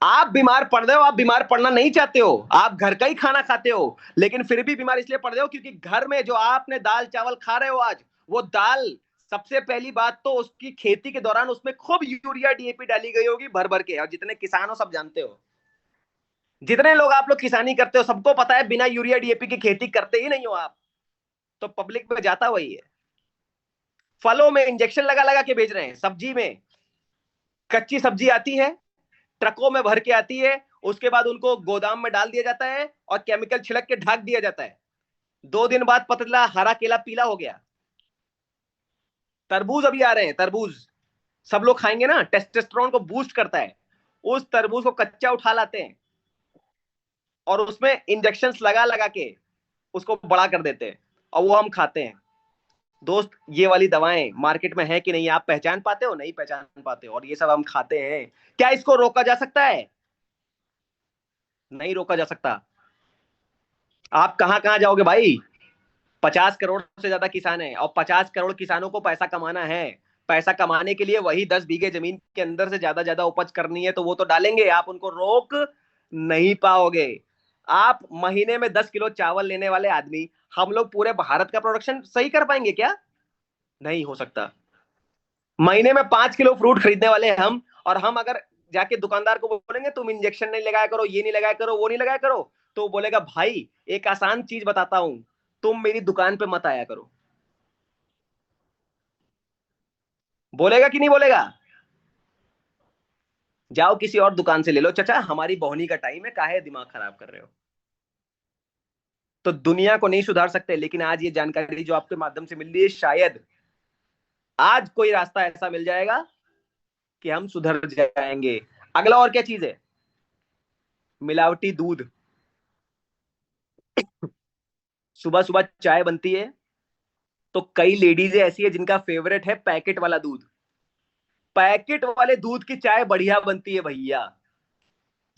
आप बीमार पड़ रहे हो, आप बीमार पड़ना नहीं चाहते हो, आप घर का ही खाना खाते हो, लेकिन फिर भी बीमार इसलिए पड़ रहे हो क्योंकि घर में जो आपने दाल चावल खा रहे हो आज, वो दाल, सबसे पहली बात तो उसकी खेती के दौरान उसमें खूब यूरिया डीएपी डाली गई होगी भर भर के, और जितने किसान हो सब जानते हो, जितने लोग आप लोग किसानी करते हो सबको पता है बिना यूरिया डीएपी की खेती करते ही नहीं हो आप, तो पब्लिक में जाता वही है। फलों में इंजेक्शन लगा लगा के बेच रहे हैं, सब्जी में कच्ची सब्जी आती है, ट्रकों में भर के आती है, उसके बाद उनको गोदाम में डाल दिया जाता है और केमिकल छिड़क के ढक दिया जाता है, 2 दिन बाद पता चला हरा केला पीला हो गया। तरबूज अभी आ रहे हैं, तरबूज सब लोग खाएंगे ना, टेस्टोस्टेरोन को बूस्ट करता है, उस तरबूज को कच्चा उठा लाते हैं और उसमें इंजेक्शन लगा लगा के उसको बड़ा कर देते हैं और वो हम खाते हैं। दोस्त ये वाली दवाएं मार्केट में है कि नहीं, आप पहचान पाते हो? नहीं पहचान पाते हो, और ये सब हम खाते हैं। क्या इसको रोका जा सकता है? नहीं रोका जा सकता। आप कहां कहां जाओगे भाई? 50 करोड़ से ज्यादा किसान हैं और 50 करोड़ किसानों को पैसा कमाना है। पैसा कमाने के लिए वही 10 बीघे जमीन के अंदर से ज्यादा ज्यादा उपज करनी है तो वो तो डालेंगे, आप उनको रोक नहीं पाओगे। आप महीने में 10 किलो चावल लेने वाले आदमी, हम लोग पूरे भारत का प्रोडक्शन सही कर पाएंगे क्या? नहीं हो सकता। महीने में 5 किलो फ्रूट खरीदने वाले हम, और हम अगर जाके दुकानदार को बोलेंगे तुम इंजेक्शन नहीं लगाया करो, ये नहीं लगाया करो, वो नहीं लगाया करो, तो बोलेगा भाई एक आसान चीज बताता हूं, तुम मेरी दुकान पे मत आया करो। बोलेगा कि नहीं बोलेगा? जाओ किसी और दुकान से ले लो, चाचा हमारी बोहनी का टाइम है, काहे दिमाग खराब कर रहे हो? तो दुनिया को नहीं सुधार सकते, लेकिन आज ये जानकारी जो आपके माध्यम से मिल रही है, शायद आज कोई रास्ता ऐसा मिल जाएगा कि हम सुधर जाएंगे। अगला और क्या चीज है? मिलावटी दूध। सुबह सुबह चाय बनती है तो कई लेडीज ऐसी है जिनका फेवरेट है पैकेट वाला दूध। पैकेट वाले दूध की चाय बढ़िया बनती है भैया।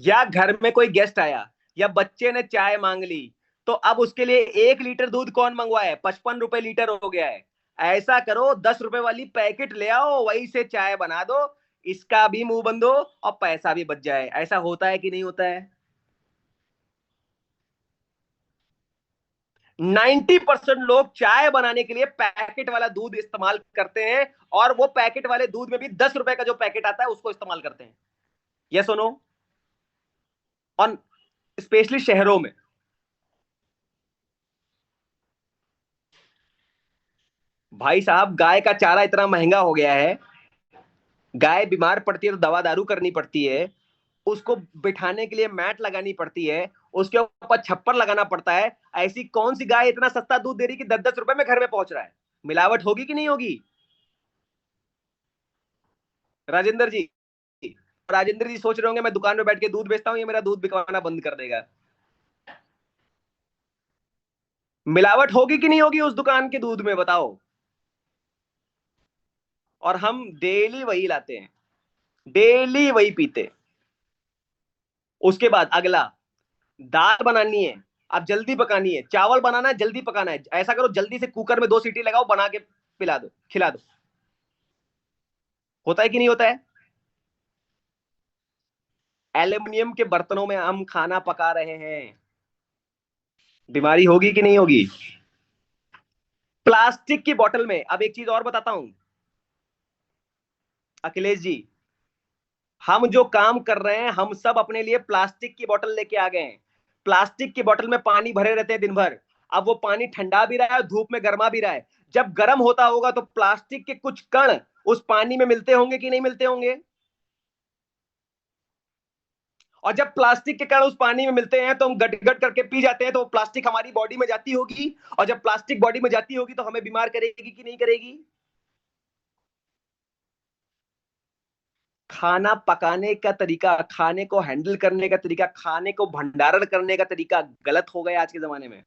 या घर में कोई गेस्ट आया या बच्चे ने चाय मांग ली, तो अब उसके लिए 1 लीटर दूध कौन मंगवाए? 55 रुपए लीटर हो गया है। ऐसा करो 10 रुपए वाली पैकेट ले आओ, वही से चाय बना दो, इसका भी मुंह बंद हो और पैसा भी बच जाए। ऐसा होता है कि नहीं होता है? 90% लोग चाय बनाने के लिए पैकेट वाला दूध इस्तेमाल करते हैं, और वो पैकेट वाले दूध में भी 10 रुपए का जो पैकेट आता है उसको इस्तेमाल करते हैं। ये सुनो, और स्पेशली शहरों में। भाई साहब गाय का चारा इतना महंगा हो गया है, गाय बीमार पड़ती है तो दवा दारू करनी पड़ती है, उसको बिठाने के लिए मैट लगानी पड़ती है, उसके ऊपर छप्पर लगाना पड़ता है। ऐसी कौन सी गाय इतना सस्ता दूध दे रही कि 10-10 रुपए में घर में पहुंच रहा है? मिलावट होगी कि नहीं होगी? राजेंद्र जी, राजेंद्र जी सोच रहे होंगे मैं दुकान में बैठ के दूध बेचता हूँ, ये मेरा दूध बिकवाना बंद कर देगा। मिलावट होगी कि नहीं होगी उस दुकान के दूध में, बताओ? और हम डेली वही लाते हैं, डेली वही पीते। उसके बाद अगला, दाल बनानी है, अब जल्दी पकानी है, चावल बनाना है जल्दी पकाना है, ऐसा करो जल्दी से कुकर में 2 सीटी लगाओ, बना के पिला दो, खिला दो। होता है कि नहीं होता है? एल्युमिनियम के बर्तनों में हम खाना पका रहे हैं, बीमारी होगी कि नहीं होगी? प्लास्टिक की बोतल में, अब एक चीज और बताता हूं अखिलेश जी, हम जो काम कर रहे हैं हम सब अपने लिए प्लास्टिक की बोतल लेके आ गए हैं। प्लास्टिक की बोतल में पानी भरे रहते हैं दिन भर, अब वो पानी ठंडा भी रहा है, धूप में गर्मा भी रहा है। जब गर्म होता होगा तो प्लास्टिक के कुछ कण उस पानी में मिलते होंगे कि नहीं मिलते होंगे? और जब प्लास्टिक के कण उस पानी में मिलते हैं तो हम गट गट करके पी जाते हैं, तो वो प्लास्टिक हमारी बॉडी में जाती होगी, और जब प्लास्टिक बॉडी में जाती होगी तो हमें बीमार करेगी कि नहीं करेगी? खाना पकाने का तरीका, खाने को हैंडल करने का तरीका, खाने को भंडारण करने का तरीका गलत हो गया आज के जमाने में।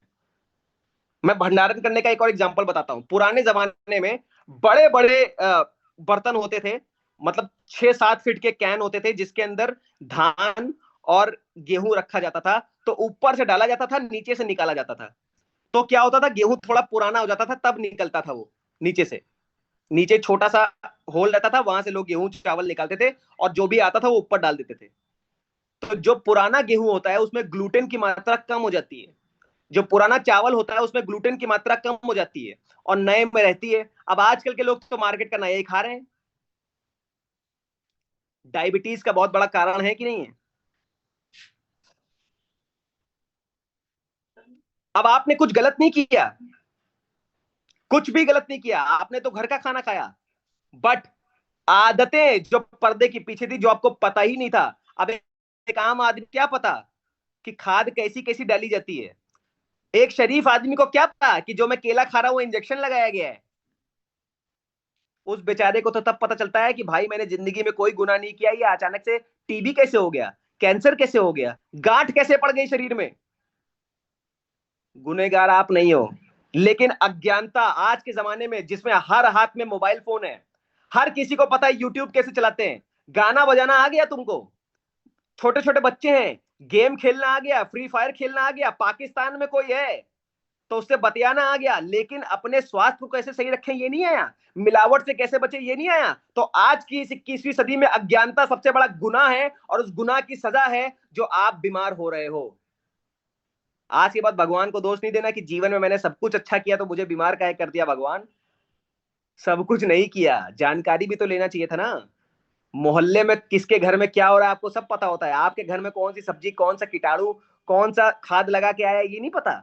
मैं भंडारण करने का एक और एग्जांपल बताता हूं। पुराने जमाने में बड़े बड़े बर्तन होते थे, मतलब 6-7 फीट के कैन होते थे जिसके अंदर धान और गेहूं रखा जाता था। तो ऊपर से डाला जाता था, नीचे से निकाला जाता था। तो क्या होता था, गेहूं थोड़ा पुराना हो जाता था तब निकलता था वो नीचे से। नीचे छोटा सा होल रहता था, वहां से लोग गेहूं चावल निकालते थे और जो भी आता था वो ऊपर डाल देते थे। तो जो पुराना गेहूं होता है उसमें ग्लूटेन की मात्रा कम हो जाती है, जो पुराना चावल होता है उसमें ग्लूटेन की मात्रा कम हो जाती है और नए में रहती है। अब आजकल के लोग तो मार्केट का नया ही खा रहे हैं। डायबिटीज का बहुत बड़ा कारण है कि नहीं है? अब आपने कुछ गलत नहीं किया, कुछ भी गलत नहीं किया, आपने तो घर का खाना खाया, बट आदतें जो पर्दे के पीछे थी, जो आपको पता ही नहीं था। अब एक आम आदमी क्या पता कि खाद कैसी कैसी डाली जाती है? एक शरीफ आदमी को क्या पता कि जो मैं केला खा रहा हूं इंजेक्शन लगाया गया है? उस बेचारे को तो तब पता चलता है कि भाई मैंने जिंदगी में कोई गुनाह नहीं किया, ये अचानक से टीबी कैसे हो गया, कैंसर कैसे हो गया, गांठ कैसे पड़ गई शरीर में। गुनहगार आप नहीं हो, लेकिन अज्ञानता आज के जमाने में, जिसमें हर हाथ में मोबाइल फोन है, हर किसी को पता है यूट्यूब कैसे चलाते हैं, गाना बजाना आ गया तुमको, छोटे छोटे बच्चे हैं, गेम खेलना आ गया, फ्री फायर खेलना आ गया, पाकिस्तान में कोई है तो उससे बतियाना आ गया, लेकिन अपने स्वास्थ्य को कैसे सही रखें ये नहीं आया, मिलावट से कैसे बचे ये नहीं आया। तो आज की इस 21वीं सदी में अज्ञानता सबसे बड़ा गुनाह है, और उस गुनाह की सजा है जो आप बीमार हो रहे हो। आज के बाद भगवान को दोष नहीं देना कि जीवन में मैंने सब कुछ अच्छा किया तो मुझे बीमार काहे कर दिया भगवान। सब कुछ नहीं किया, जानकारी भी तो लेना चाहिए था ना। मोहल्ले में किसके घर में क्या हो रहा है आपको सब पता होता है, आपके घर में कौन सी सब्जी, कौन सा कीटाणु, कौन सा खाद लगा के आया ये नहीं पता।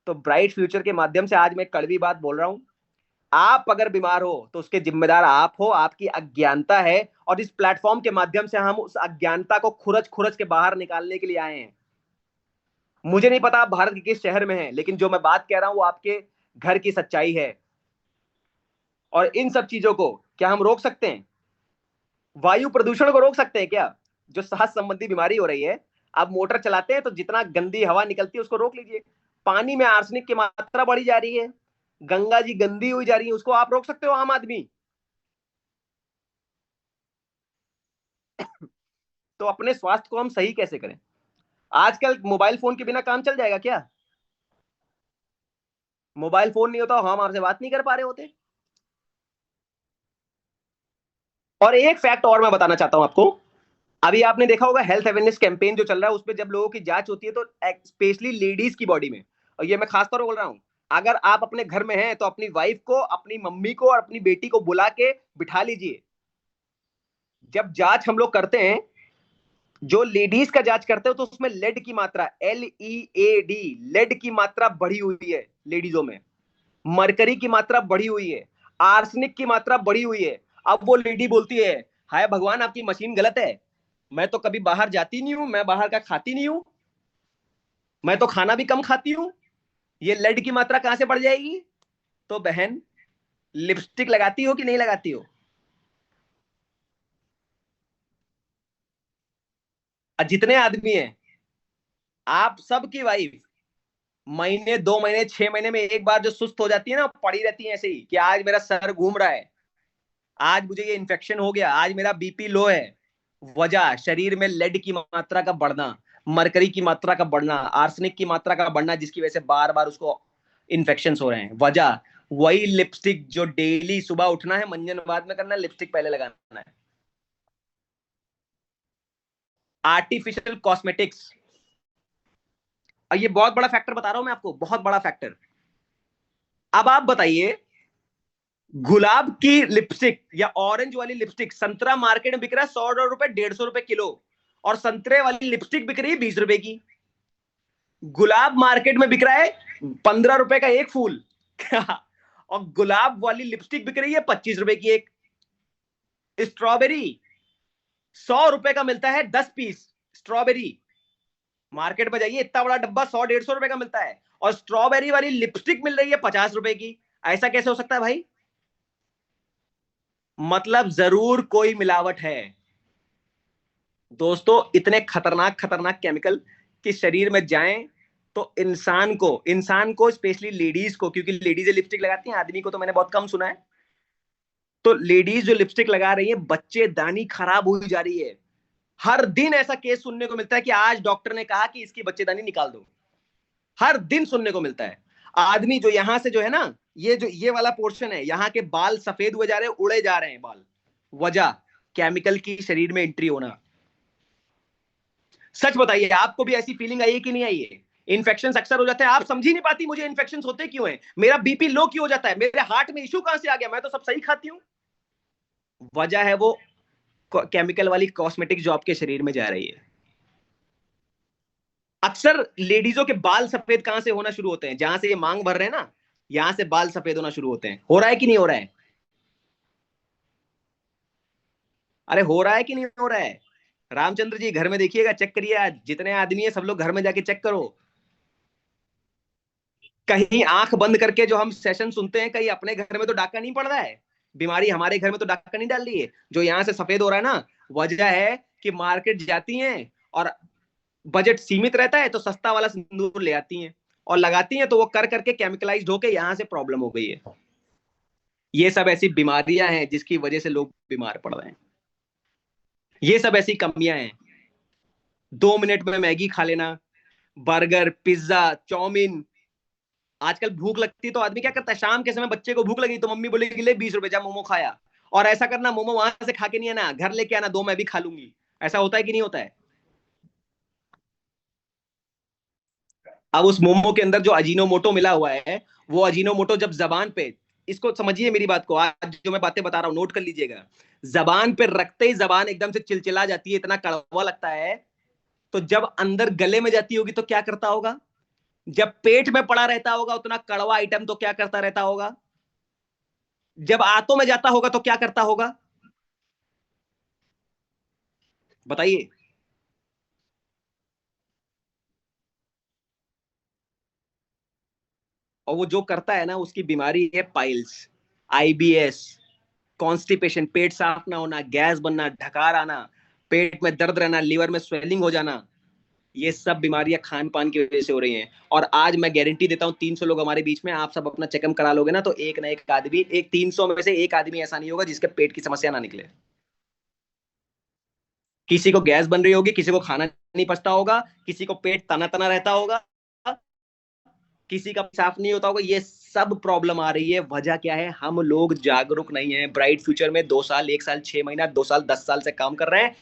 तो ब्राइट फ्यूचर के माध्यम से आज मैं कड़वी बात बोल रहा हूं, आप अगर बीमार हो तो उसके जिम्मेदार आप हो, आपकी अज्ञानता है। और इस प्लेटफॉर्म के माध्यम से हम उस अज्ञानता को खुरच खुरच के बाहर निकालने के लिए आए हैं। मुझे नहीं पता आप भारत के किस शहर में हैं, लेकिन जो मैं बात कह रहा हूं वो आपके घर की सच्चाई है। और इन सब चीजों को क्या हम रोक सकते हैं? वायु प्रदूषण को रोक सकते हैं क्या? जो सांस संबंधी बीमारी हो रही है, आप मोटर चलाते हैं तो जितना गंदी हवा निकलती है उसको रोक लीजिए। पानी में आर्सेनिक की मात्रा बढ़ी जा रही है, गंगा जी गंदी हुई जा रही है, उसको आप रोक सकते हो आम आदमी? तो अपने स्वास्थ्य को हम सही कैसे करें? आजकल मोबाइल फोन के बिना काम चल जाएगा क्या? मोबाइल फोन नहीं होता हम आपसे बात नहीं कर पा रहे होते। और एक फैक्ट और मैं बताना चाहता हूं आपको, अभी आपने देखा होगा हेल्थ अवेयरनेस कैंपेन जो चल रहा है, उसमें जब लोगों की जांच होती है तो स्पेशली लेडीज की बॉडी में, और ये मैं खासतौर पर बोल रहा हूं, अगर आप अपने घर में हैं तो अपनी वाइफ को, अपनी मम्मी को और अपनी बेटी को बुला के बिठा लीजिए। जब जांच हम लोग करते हैं, जो लेडीज का जांच करते हो तो उसमें लेड की मात्रा, LEAD, लेड की मात्रा बढ़ी हुई है लेडीजों में, मरकरी की मात्रा बढ़ी हुई है, आर्सेनिक की मात्रा बढ़ी हुई है। अब वो लेडी बोलती है, हाय भगवान आपकी मशीन गलत है, मैं तो कभी बाहर जाती नहीं हूं, मैं बाहर का खाती नहीं हूं, मैं तो खाना भी कम खाती हूं, ये लेड की मात्रा कहां से बढ़ जाएगी? तो बहन, लिपस्टिक लगाती हो कि नहीं लगाती हो? जितने आदमी हैं, आप सबकी वाइफ महीने 2 महीने 6 महीने में एक बार जो सुस्त हो जाती है ना, पड़ी रहती है ऐसे ही कि आज मेरा सर घूम रहा है, आज मुझे ये इन्फेक्शन हो गया, आज मेरा बीपी लो है। वजह शरीर में लेड की मात्रा का बढ़ना, मरकरी की मात्रा का बढ़ना, आर्सेनिक की मात्रा का बढ़ना, जिसकी वजह से बार बार उसको इन्फेक्शन हो रहे हैं। वजह वही लिपस्टिक जो डेली सुबह उठना है, मंजन बाद में करना है, लिपस्टिक पहले लगाना है। आर्टिफिशियल कॉस्मेटिक्स, और ये बहुत बड़ा फैक्टर बता रहा हूं मैं आपको, बहुत बड़ा फैक्टर। अब आप बताइए, गुलाब की लिपस्टिक या ऑरेंज वाली लिपस्टिक, संतरा मार्केट में बिक रहा है 100 रुपए 150 रुपए किलो, और संतरे वाली लिपस्टिक बिक रही है 20 रुपए की। गुलाब मार्केट में बिक रहा है 15 रुपए का एक फूल और गुलाब वाली लिपस्टिक बिक रही है 25 रुपए की एक। स्ट्रॉबेरी 100 रुपए का मिलता है 10 पीस स्ट्रॉबेरी, मार्केट में जाइए इतना बड़ा डब्बा 100 150 रुपए का मिलता है, और स्ट्रॉबेरी वाली लिपस्टिक मिल रही है 50 रुपए की। ऐसा कैसे हो सकता है भाई? मतलब जरूर कोई मिलावट है। दोस्तों, इतने खतरनाक खतरनाक केमिकल कि शरीर में जाएं तो इंसान को स्पेशली लेडीज को, क्योंकि लेडीज लिपस्टिक लगाती हैं, आदमी को तो मैंने बहुत कम सुना है। तो लेडीज जो लिपस्टिक लगा रही है, बच्चेदानी खराब हुई जा रही है। हर दिन ऐसा केस सुनने को मिलता है कि आज डॉक्टर ने कहा कि इसकी बच्चेदानी निकाल दो। हर दिन सुनने को मिलता है। आदमी जो यहां से जो है ना, ये जो ये वाला पोर्शन है, यहाँ के बाल सफेद हुए जा रहे हैं, उड़े जा रहे हैं बाल। वजह केमिकल की शरीर में एंट्री होना। सच बताइए, आपको भी ऐसी फीलिंग आई है कि नहीं आई है? इन्फेक्शन अक्सर हो जाते हैं, आप समझ ही नहीं पाती मुझे इन्फेक्शन होते क्यों हैं, मेरा बीपी लो क्यों हो जाता है, मेरे हार्ट में इशू कहां से आ गया, मैं तो सब सही खाती हूँ। वजह है वो केमिकल वाली कॉस्मेटिक जो आपके शरीर में जा रही है। अक्सर लेडीजों के बाल सफेद कहां से होना शुरू होते हैं, जहां से ये मांग भर रहे हैं ना, यहां से बाल सफेद होना शुरू होते हैं। हो रहा है कि नहीं हो रहा है? अरे हो रहा है कि नहीं हो रहा है? रामचंद्र जी घर में देखिएगा, चेक करिए, आज जितने आदमी है सब लोग घर में जाके चेक करो। कहीं आंख बंद करके जो हम सेशन सुनते हैं, कहीं अपने घर में तो डाका नहीं पड़ रहा है? बीमारी हमारे घर में तो डाका नहीं डाल रही है जो यहाँ से सफेद हो रहा है ना? वजह है कि मार्केट जाती हैं और बजट सीमित रहता है तो सस्ता वाला सिंदूर ले आती हैं और लगाती हैं, तो वो कर करके केमिकलाइज्ड होके यहाँ से प्रॉब्लम हो गई है। ये सब ऐसी बीमारियां हैं जिसकी वजह से लोग बीमार पड़ रहे हैं। ये सब ऐसी कमियां हैं। 2 मिनट में मैगी खा लेना, बर्गर, पिज्जा, चाउमीन। आजकल भूख लगती है तो आदमी क्या करता है, शाम के समय बच्चे को भूख लगी तो मम्मी बोलेगी ले 20 रुपए जा मोमो खाया। और ऐसा करना, मोमो वहां से खा के नहीं आना, घर लेके आना, दो मैं भी खा लूंगी। ऐसा होता है कि नहीं होता है? अब उस मोमो के अंदर जो अजीनोमोटो मिला हुआ है, वो अजीनोमोटो जब जबान पे, इसको समझिए मेरी बात को, आज जो मैं बातें बता रहा हूं नोट कर लीजिएगा। जबान पे रखते ही जबान एकदम से चिलचिला जाती है, इतना कड़वा लगता है। तो जब अंदर गले में जाती होगी तो क्या करता होगा? जब पेट में पड़ा रहता होगा उतना कड़वा आइटम तो क्या करता रहता होगा? जब आंतों में जाता होगा तो क्या करता होगा? बताइए। और वो जो करता है ना, उसकी बीमारी है पाइल्स, आईबीएस, कॉन्स्टिपेशन, पेट साफ ना होना, गैस बनना, ढकार आना, पेट में दर्द रहना, लीवर में स्वेलिंग हो जाना। ये सब बीमारियां खान पान की वजह से हो रही हैं। और आज मैं गारंटी देता हूँ, 300 लोग हमारे बीच में, आप सब अपना चेकअप करा लोगे ना, तो एक ना एक आदमी, एक 300 में से एक आदमी ऐसा नहीं होगा जिसके पेट की समस्या ना निकले। किसी को गैस बन रही होगी, किसी को खाना नहीं पचता होगा, किसी को पेट तना तना रहता होगा, किसी का साफ नहीं होता होगा। ये सब प्रॉब्लम आ रही है, वजह क्या है? हम लोग जागरूक नहीं है। ब्राइट फ्यूचर में 2 साल, 1 साल, 6 महीना, 2 साल, 10 साल से काम कर रहे हैं,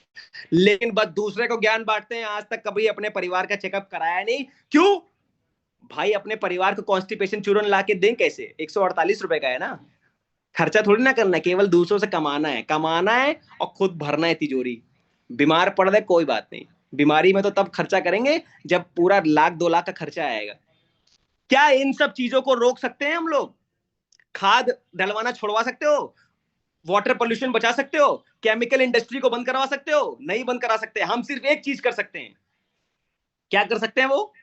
लेकिन बस दूसरे को ज्ञान बांटते हैं, आज तक कभी अपने परिवार का चेकअप कराया नहीं। क्यों? भाई अपने परिवार को कॉन्स्टिपेशन चूरन ला के दें कैसे? 148 रुपए का है ना। खर्चा थोड़ी ना करना है, केवल दूसरों से कमाना है, कमाना है और खुद भरना है तिजोरी। बीमार पड़ रहे कोई बात नहीं, बीमारी में तो तब खर्चा करेंगे जब पूरा लाख 2 लाख का खर्चा आएगा। क्या इन सब चीजों को रोक सकते हैं हम लोग? खाद डलवाना छुड़वा सकते हो? वाटर पोल्यूशन बचा सकते हो? केमिकल इंडस्ट्री को बंद करवा सकते हो? नहीं बंद करा सकते। हम सिर्फ एक चीज कर सकते हैं। क्या कर सकते हैं वो?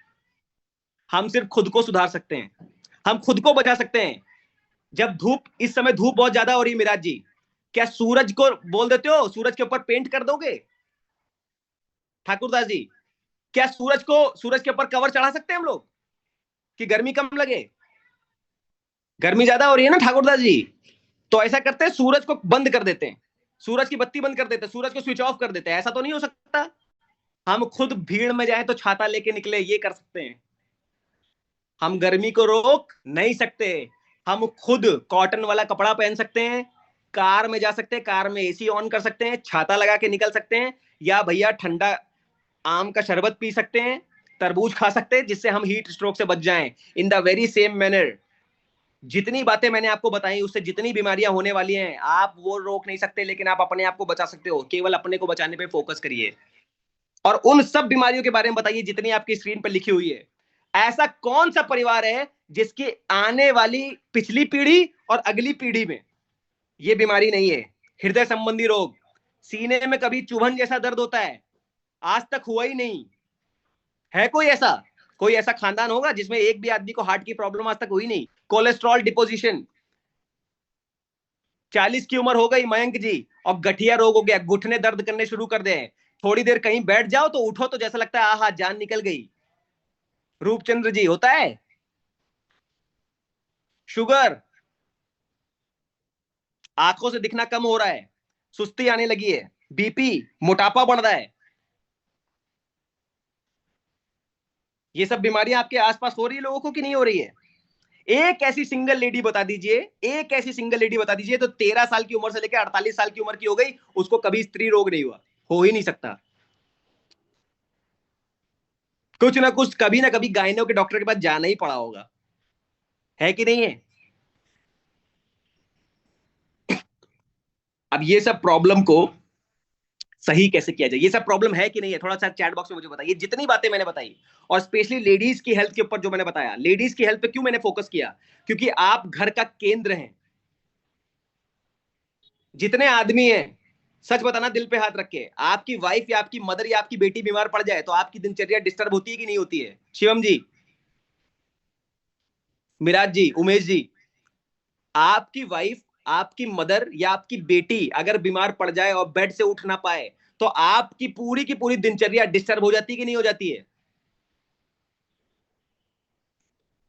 हम सिर्फ खुद को सुधार सकते हैं, हम खुद को बचा सकते हैं। जब धूप, इस समय धूप बहुत ज्यादा हो रही है मिराज जी, क्या सूरज को बोल देते हो सूरज के ऊपर पेंट कर दोगे? ठाकुरदास जी, क्या सूरज को, सूरज के ऊपर कवर चढ़ा सकते हैं हम लोग कि गर्मी कम लगे? गर्मी ज्यादा हो रही है ना ठाकुरदास जी, तो ऐसा करते हैं, सूरज को बंद कर देते हैं, सूरज की बत्ती बंद कर देते हैं, सूरज को स्विच ऑफ कर देते हैं। ऐसा तो नहीं हो सकता? हम खुद भीड़ में जाए तो छाता लेके निकले, ये कर सकते हैं। हम गर्मी को रोक नहीं सकते। हम खुद कॉटन वाला कपड़ा पहन सकते हैं, कार में जा सकते हैं, कार में एसी ऑन कर सकते हैं, छाता लगा के निकल सकते हैं, या भैया ठंडा आम का शरबत पी सकते हैं, तरबूज खा सकते हैं, जिससे हम हीट स्ट्रोक से बच जाएं। In the very same manner, जितनी बातें मैंने आपको बताई, उससे जितनी बीमारियां होने वाली हैं आप वो रोक नहीं सकते, लेकिन आप अपने आप को बचा सकते हो। केवल अपने को बचाने पे फोकस करिए और उन सब बीमारियों के बारे में बताइए जितनी आपकी स्क्रीन पर लिखी हुई है। ऐसा कौन सा परिवार है जिसकी आने वाली पिछली पीढ़ी और अगली पीढ़ी में ये बीमारी नहीं है? हृदय संबंधी रोग, सीने में कभी चुभन जैसा दर्द होता है, आज तक हुआ ही नहीं है। कोई ऐसा, कोई ऐसा खानदान होगा जिसमें एक भी आदमी को हार्ट की प्रॉब्लम आज तक हुई नहीं? कोलेस्ट्रॉल डिपोजिशन, 40 की उम्र हो गई मयंक जी और गठिया रोग हो गया, घुटने दर्द करने शुरू कर दे, थोड़ी देर कहीं बैठ जाओ तो उठो तो जैसा लगता है आहा जान निकल गई। रूपचंद्र जी, होता है? शुगर, आंखों से दिखना कम हो रहा है, सुस्ती आने लगी है, बीपी, मोटापा बढ़ रहा है, ये सब बीमारियां आपके आसपास हो रही है लोगों को कि नहीं हो रही है? एक ऐसी सिंगल लेडी बता दीजिए, एक ऐसी सिंगल लेडी बता दीजिए तो 13 साल की उम्र से लेकर 48 साल की उम्र की हो गई, उसको कभी स्त्री रोग नहीं हुआ। हो ही नहीं सकता। कुछ ना कभी गायनो के डॉक्टर के पास जाना ही पड़ा होगा, है कि नहीं है? अब ये सब प्रॉब्लम को सही कैसे किया जाए, ये सब प्रॉब्लम है कि नहीं है, थोड़ा सा चैट बॉक्स में मुझे बताइए। जितनी बातें मैंने बताई, और स्पेशली लेडीज की हेल्थ के ऊपर जो मैंने बताया, लेडीज की हेल्थ पे क्यों मैंने फोकस किया, क्योंकि आप घर का केंद्र हैं। जितने आदमी हैं, सच बताना दिल पे हाथ रख के, आपकी वाइफ या आपकी मदर या आपकी बेटी बीमार पड़ जाए तो आपकी दिनचर्या डिस्टर्ब होती है कि नहीं होती है? शिवम जी, मिराज जी, उमेश जी, आपकी वाइफ, आपकी मदर या आपकी बेटी अगर बीमार पड़ जाए और बेड से उठ ना पाए, तो आपकी पूरी की पूरी दिनचर्या डिस्टर्ब हो जाती है कि नहीं हो जाती है?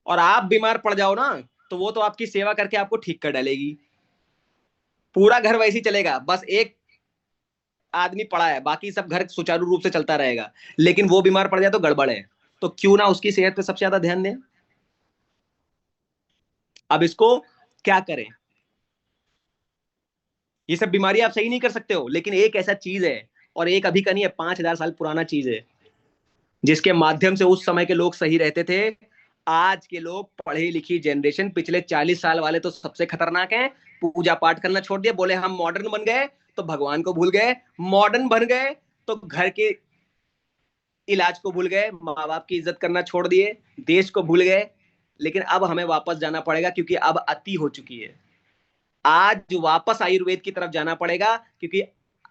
और आप बीमार पड़ जाओ ना, तो वो तो आपकी सेवा करके आपको ठीक कर डालेगी। पूरा घर वैसे ही चलेगा, बस एक आदमी पड़ा है, बाकी सब घर सुचारू रूप से चलता रहेगा, लेकिन वो बीमार पड़ जाए तो गड़बड़ है। तो क्यों ना उसकी सेहत पे सबसे ज्यादा ध्यान दें। अब इसको क्या करें? ये सब बीमारी आप सही नहीं कर सकते हो, लेकिन एक ऐसा चीज है, और एक अभी का नहीं है, 5,000 साल पुराना चीज है, जिसके माध्यम से उस समय के लोग सही रहते थे। आज के लोग पढ़ी लिखी जनरेशन, पिछले 40 साल वाले तो सबसे खतरनाक हैं। पूजा पाठ करना छोड़ दिया, बोले हम मॉडर्न बन गए तो भगवान को भूल गए, मॉडर्न बन गए तो घर के इलाज को भूल गए, माँ बाप की इज्जत करना छोड़ दिए, देश को भूल गए। लेकिन अब हमें वापस जाना पड़ेगा, क्योंकि अब अति हो चुकी है। आज वापस आयुर्वेद की तरफ जाना पड़ेगा, क्योंकि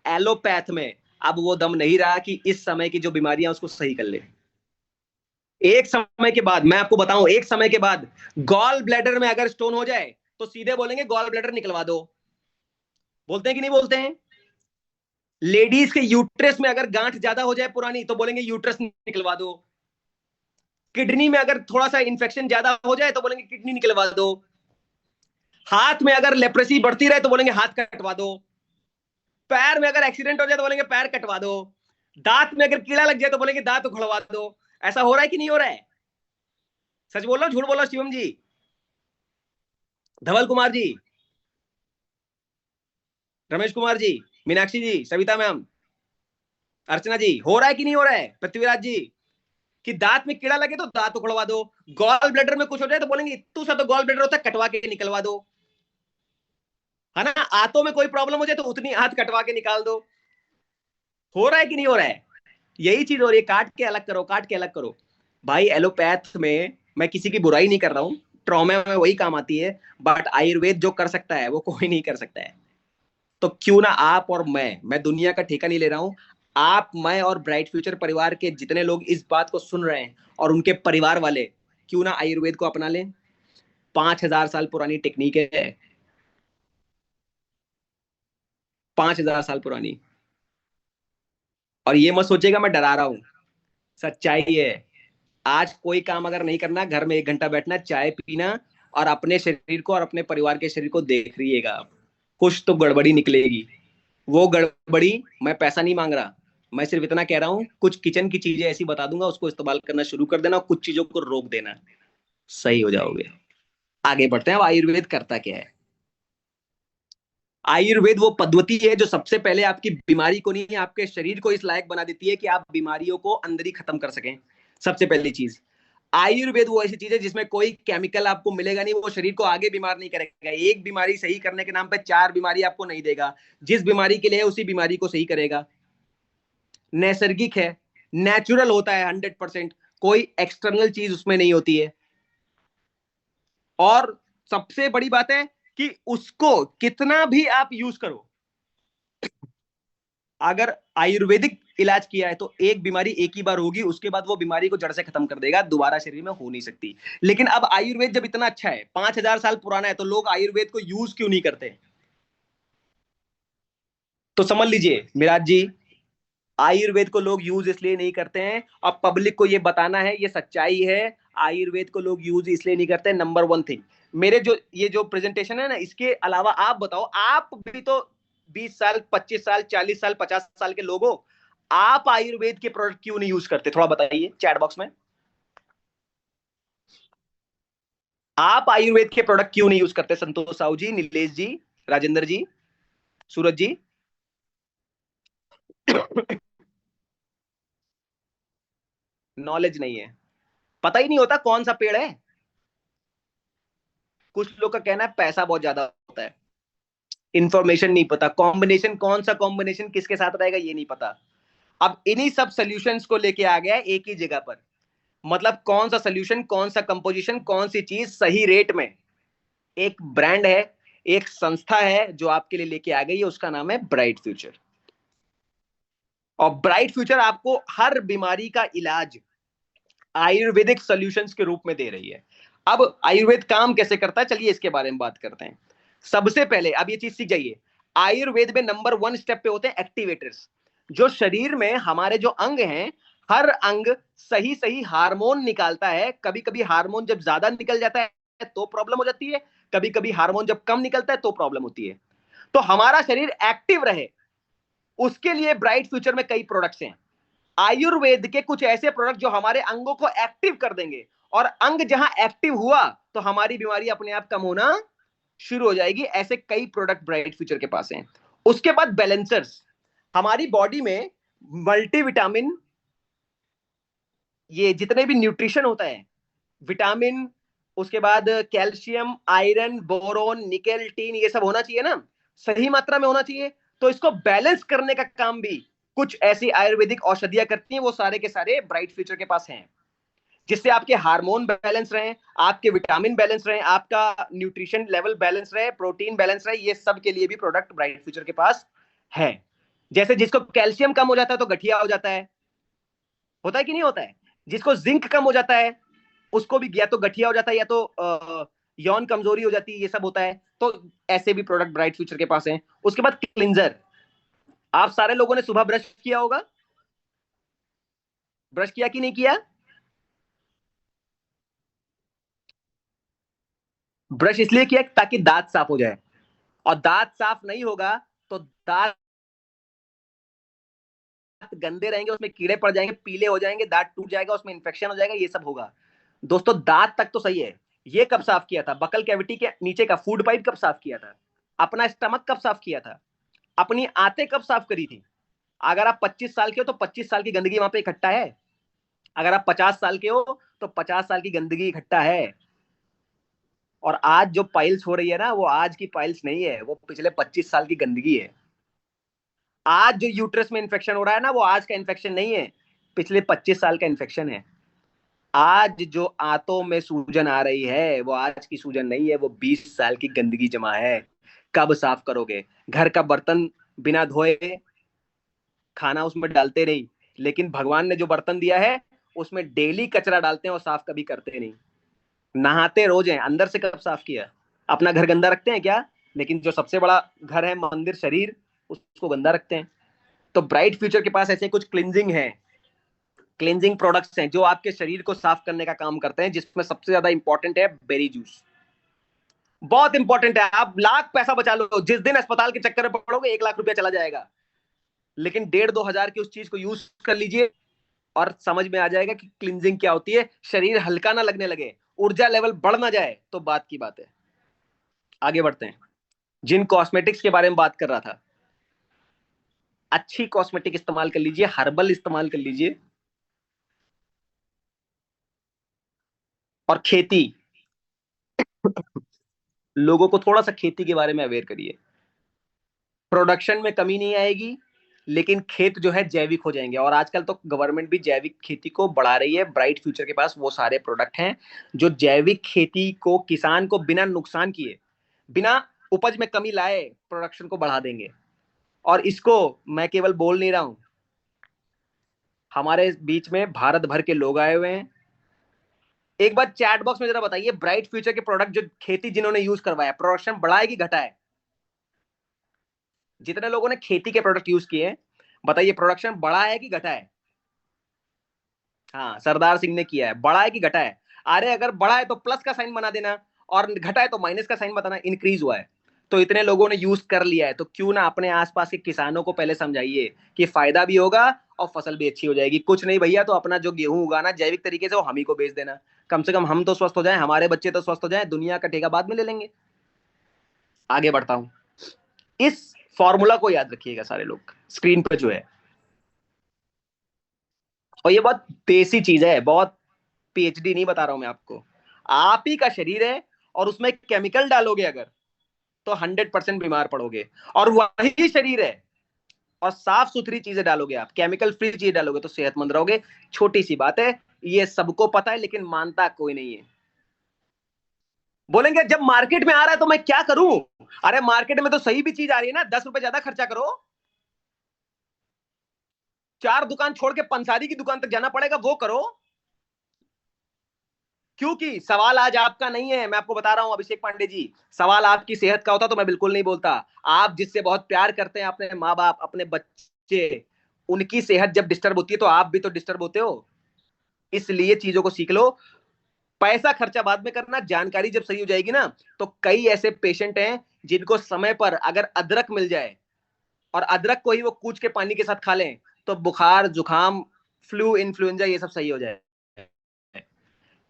एलोपैथ में अब वो दम नहीं रहा कि इस समय की जो बीमारियां उसको सही कर ले। एक समय के बाद, मैं आपको बताऊं, एक समय के बाद गॉल ब्लैडर में अगर स्टोन हो जाए तो सीधे बोलेंगे गॉल ब्लैडर निकलवा दो। बोलते हैं कि नहीं बोलते हैं? लेडीज के यूट्रस में अगर गांठ ज्यादा हो जाए पुरानी, तो बोलेंगे यूट्रस निकलवा दो। किडनी में अगर थोड़ा सा इंफेक्शन ज्यादा हो जाए तो बोलेंगे किडनी निकलवा दो। हाथ में अगर लेप्रेसी बढ़ती रहे तो बोलेंगे हाथ कटवा दो। पैर में अगर एक्सीडेंट हो जाए तो बोलेंगे पैर कटवा दो। दांत में अगर कीड़ा लग जाए तो बोलेंगे दांत उखड़वा दो। ऐसा हो रहा है कि नहीं हो रहा है? सच बोल रहा हूं, झूठ बोल रहा हूं शिवम जी, धवल कुमार जी, रमेश कुमार जी, मीनाक्षी जी, सविता मैम, अर्चना जी, हो रहा है कि नहीं हो रहा है पृथ्वीराज जी? कि दांत में कीड़ा लगे तो दांत उखड़वा दो, गॉल ब्लैडर में कुछ हो जाए तो बोलेंगे इतू सा तो गॉल ब्लैडर होता है, कटवा के निकलवा दो। है ना? आंतों में कोई प्रॉब्लम हो जाए तो उतनी आंत कटवा के निकाल दो। हो रहा है कि नहीं हो रहा है? यही चीज हो रही है, काट के अलग करो, काट के अलग करो। भाई एलोपैथ में मैं किसी की बुराई नहीं कर रहा हूं, ट्रॉमा में वही काम आती है, बट आयुर्वेद जो कर सकता है वो कोई नहीं कर सकता है। तो क्यों ना आप और मैं दुनिया का ठेका नहीं ले रहा हूं, आप, मैं और ब्राइट फ्यूचर परिवार के जितने लोग इस बात को सुन रहे हैं और उनके परिवार वाले, क्यों ना आयुर्वेद को अपना लें। 5,000 साल पुरानी टेक्निक है, 5,000 साल पुरानी। और ये मत सोचिएगा मैं डरा रहा हूं, सच्चाई है। आज कोई काम अगर नहीं करना, घर में 1 घंटा बैठना, चाय पीना, और अपने शरीर को और अपने परिवार के शरीर को देख रहिएगा आप, कुछ तो गड़बड़ी निकलेगी। वो गड़बड़ी, मैं पैसा नहीं मांग रहा, मैं सिर्फ इतना कह रहा हूं, कुछ किचन की चीजें ऐसी बता दूंगा, उसको इस्तेमाल करना शुरू कर देना और कुछ चीजों को रोक देना, सही हो जाओगे। आगे बढ़ते हैं। अब आयुर्वेद करता क्या है? आयुर्वेद वो पद्धति है जो सबसे पहले आपकी बीमारी को नहीं, आपके शरीर को इस लायक बना देती है कि आप बीमारियों को अंदर ही खत्म कर सकें। सबसे पहली चीज, आयुर्वेद वो ऐसी चीज है जिसमें कोई केमिकल आपको मिलेगा नहीं, वो शरीर को आगे बीमार नहीं करेगा। एक बीमारी सही करने के नाम पे 4 बीमारी आपको नहीं देगा, जिस बीमारी के लिए है उसी बीमारी को सही करेगा। नैसर्गिक है, नेचुरल होता है 100%, कोई एक्सटर्नल चीज उसमें नहीं होती है। और सबसे बड़ी बात है कि उसको कितना भी आप यूज करो, अगर आयुर्वेदिक इलाज किया है तो एक बीमारी एक ही बार होगी, उसके बाद वो बीमारी को जड़ से खत्म कर देगा, दोबारा शरीर में हो नहीं सकती। लेकिन अब आयुर्वेद जब इतना अच्छा है, 5,000 साल पुराना है, तो लोग आयुर्वेद को यूज क्यों नहीं करते? तो समझ लीजिए मिराज जी, आयुर्वेद को लोग यूज इसलिए नहीं करते हैं, और पब्लिक को ये बताना है, ये सच्चाई है। आयुर्वेद को लोग यूज इसलिए नहीं करते, नंबर वन थिंग। मेरे जो ये जो प्रेजेंटेशन है ना, इसके अलावा आप बताओ, आप भी तो 20 साल, 25 साल, 40 साल, 50 साल के लोग हो, आप आयुर्वेद के प्रोडक्ट क्यों नहीं यूज करते? थोड़ा बताइए चैट बॉक्स में। आप आयुर्वेद के प्रोडक्ट क्यों नहीं यूज करते? संतोष साहू जी, नीलेश जी, राजेंद्र जी, सूरज जी। नॉलेज नहीं है, पता ही नहीं होता कौन सा पेड़ है। कुछ लोग का कहना है पैसा बहुत ज्यादा होता है, इंफॉर्मेशन नहीं पता, कॉम्बिनेशन कौन सा कॉम्बिनेशन किसके साथ रहेगा ये नहीं पता। अब इन्हीं सब सोल्यूशंस को लेके आ गया एक ही जगह पर, मतलब कौन सा सोल्यूशन, कौन सा कंपोजिशन, कौन सी चीज सही रेट में। एक ब्रांड है, एक संस्था है जो आपके लिए लेके आ गई है, उसका नाम है ब्राइट फ्यूचर। और ब्राइट फ्यूचर आपको हर बीमारी का इलाज आयुर्वेदिक सॉल्यूशंस के रूप में दे रही है। अब आयुर्वेद काम कैसे करता है, चलिए इसके बारे में बात करते हैं। सबसे पहले अब ये चीज सीख जाइए, आयुर्वेद में नंबर 1 स्टेप पे होते हैं एक्टिवेटर्स। जो शरीर में हमारे जो अंग हैं, हर अंग सही सही हार्मोन निकालता है। कभी कभी हार्मोन जब ज्यादा निकल जाता है तो प्रॉब्लम हो जाती है, कभी कभी हार्मोन जब कम निकलता है तो प्रॉब्लम होती है। तो हमारा शरीर एक्टिव रहे, उसके लिए ब्राइट फ्यूचर में कई प्रोडक्ट्स हैं। आयुर्वेद के कुछ ऐसे प्रोडक्ट जो हमारे अंगों को एक्टिव कर देंगे, और अंग जहां एक्टिव हुआ तो हमारी बीमारी अपने आप कम होना शुरू हो जाएगी। ऐसे कई प्रोडक्ट ब्राइट फ्यूचर के पास हैं। उसके बाद बैलेंसर्स, हमारी बॉडी में मल्टीविटामिन, ये जितने भी न्यूट्रिशन होता है, विटामिन, उसके बाद calcium, iron, boron, nickel, tin, ये सब होना चाहिए ना, सही मात्रा में होना चाहिए। तो इसको बैलेंस करने का काम भी कुछ ऐसी आयुर्वेदिक औषधियां करती हैं, वो सारे के सारे ब्राइट फ्यूचर के पास हैं। जिससे आपके हार्मोन बैलेंस रहे, आपके विटामिन बैलेंस रहे, आपका न्यूट्रिशन लेवल बैलेंस रहे, प्रोटीन बैलेंस रहे, ये सब के लिए भी प्रोडक्ट ब्राइट फ्यूचर के पास है। जैसे जिसको कैल्शियम कम हो जाता है तो गठिया हो जाता है, होता है कि नहीं होता है। जिसको जिंक कम हो जाता है उसको भी या तो गठिया हो जाता है, या तो यौन कमजोरी हो जाती है, ये सब होता है। तो ऐसे भी प्रोडक्ट ब्राइट फ्यूचर के पास हैं। उसके बाद क्लिंजर, आप सारे लोगों ने सुबह ब्रश किया होगा, ब्रश किया कि नहीं किया? ब्रश इसलिए किया ताकि दांत साफ हो जाए, और दांत साफ नहीं होगा तो दांत गंदे रहेंगे, उसमें कीड़े पड़ जाएंगे, पीले हो जाएंगे, दांत टूट जाएगा, उसमें इंफेक्शन हो जाएगा, ये सब होगा। दोस्तों दांत तक तो सही है, ये कब साफ किया था? बकल कैविटी के नीचे का फूड पाइप कब साफ किया था? अपना स्टमक कब साफ किया था? अपनी आंतें कब साफ करी थी? अगर आप 25 साल के हो तो 25 साल की गंदगी वहां पे इकट्ठा है। अगर आप 50 साल के हो तो 50 साल की गंदगी इकट्ठा है। और आज जो पाइल्स हो रही है ना, वो आज की पाइल्स नहीं है, वो पिछले 25 साल की गंदगी है। आज जो यूट्रस में इन्फेक्शन हो रहा है ना, वो आज का इन्फेक्शन नहीं है, पिछले 25 साल का इन्फेक्शन है। आज जो आंतों में सूजन आ रही है वो आज की सूजन नहीं है, वो 20 साल की गंदगी जमा है। कब साफ करोगे? घर का बर्तन बिना धोए खाना उसमें डालते नहीं, लेकिन भगवान ने जो बर्तन दिया है उसमें डेली कचरा डालते हैं और साफ कभी करते नहीं। नहाते रोज हैं, अंदर से कब साफ किया? अपना घर गंदा रखते हैं क्या? लेकिन जो सबसे बड़ा घर है मंदिर शरीर, उसको गंदा रखते हैं। तो ब्राइट फ्यूचर के पास ऐसे कुछ क्लिनजिंग है, क्लिनजिंग प्रोडक्ट्स हैं जो आपके शरीर को साफ करने का काम करते हैं, जिसमें सबसे ज्यादा इंपॉर्टेंट है बेरी जूस। बहुत इंपॉर्टेंट है। आप लाख पैसा बचा लो, जिस दिन अस्पताल के चक्कर में पड़ोगे 1 लाख रुपया चला जाएगा, लेकिन 1,500-2,000 की उस चीज को यूज कर लीजिए और समझ में आ जाएगा कि क्लिनजिंग क्या होती है। शरीर हल्का ना लगने लगे, ऊर्जा लेवल बढ़ ना जाए तो बात की बात है। आगे बढ़ते हैं। जिन कॉस्मेटिक्स के बारे में बात कर रहा था, अच्छी कॉस्मेटिक इस्तेमाल कर लीजिए, हर्बल इस्तेमाल कर लीजिए। और खेती, लोगों को थोड़ा सा खेती के बारे में अवेयर करिए। प्रोडक्शन में कमी नहीं आएगी, लेकिन खेत जो है जैविक हो जाएंगे। और आजकल तो गवर्नमेंट भी जैविक खेती को बढ़ा रही है। ब्राइट फ्यूचर के पास वो सारे प्रोडक्ट हैं जो जैविक खेती को, किसान को बिना नुकसान किए, बिना उपज में कमी लाए प्रोडक्शन को बढ़ा देंगे। और इसको मैं केवल बोल नहीं रहा हूं, हमारे बीच में भारत भर के लोग आए हुए हैं। एक बार चैट बॉक्स में जरा बताइए, ब्राइट फ्यूचर के प्रोडक्ट जो खेती जिन्होंने यूज करवाया, प्रोडक्शन बढ़ा है कि घटा है? जितने लोगों ने खेती के प्रोडक्ट यूज किए हैं, बताइए प्रोडक्शन बढ़ा है कि घटा है? हाँ, सरदार सिंह ने किया है। बढ़ा है कि घटा है? अरे अगर बढ़ा है तो प्लस का साइन बना देना, और घटा है तो माइनस का साइन बताना। इंक्रीज हुआ है तो इतने लोगों ने यूज कर लिया है, तो क्यों ना अपने आसपास के किसानों को पहले समझाइए कि फायदा भी होगा और फसल भी अच्छी हो जाएगी। कुछ नहीं भैया, तो अपना जो गेहूं उगाना जैविक तरीके से वो हम ही को बेच देना। कम से कम हम तो स्वस्थ हो जाएं, हमारे बच्चे तो स्वस्थ हो जाएं, दुनिया का ठेका बाद में ले लेंगे। आगे बढ़ता हूं। इस फॉर्मूला को याद रखिएगा सारे लोग, स्क्रीन पर जो है। और ये बहुत देसी चीज है, बहुत पीएचडी नहीं बता रहा हूं मैं आपको। आप ही का शरीर है और उसमें केमिकल डालोगे अगर, तो 100% बीमार पड़ोगे। और वही शरीर है और साफ सुथरी चीजें डालोगे आप, केमिकल फ्री चीज डालोगे, तो सेहतमंद रहोगे। छोटी सी बात है, ये सबको पता है लेकिन मानता कोई नहीं है। बोलेंगे जब मार्केट में आ रहा है तो मैं क्या करूं? अरे मार्केट में तो सही भी चीज आ रही है ना, 10 रुपए ज्यादा खर्चा करो। 4 दुकान छोड़ के पंसारी की दुकान तक जाना पड़ेगा, वो करो। क्योंकि सवाल आज आपका नहीं है, मैं आपको बता रहा हूं अभिषेक पांडे जी। सवाल आपकी सेहत का होता तो मैं बिल्कुल नहीं बोलता। आप जिससे बहुत प्यार करते हैं, अपने माँ बाप, अपने बच्चे, उनकी सेहत जब डिस्टर्ब होती है तो आप भी तो डिस्टर्ब होते हो। इसलिए चीजों को सीख लो। पैसा खर्चा बाद में करना, जानकारी जब सही हो जाएगी ना, तो कई ऐसे पेशेंट हैं जिनको समय पर अगर अदरक मिल जाए, और अदरक को ही वो कूच के पानी के साथ खा लें, तो बुखार, जुकाम, फ्लू, इन्फ्लुएंजा, ये सब सही हो जाए।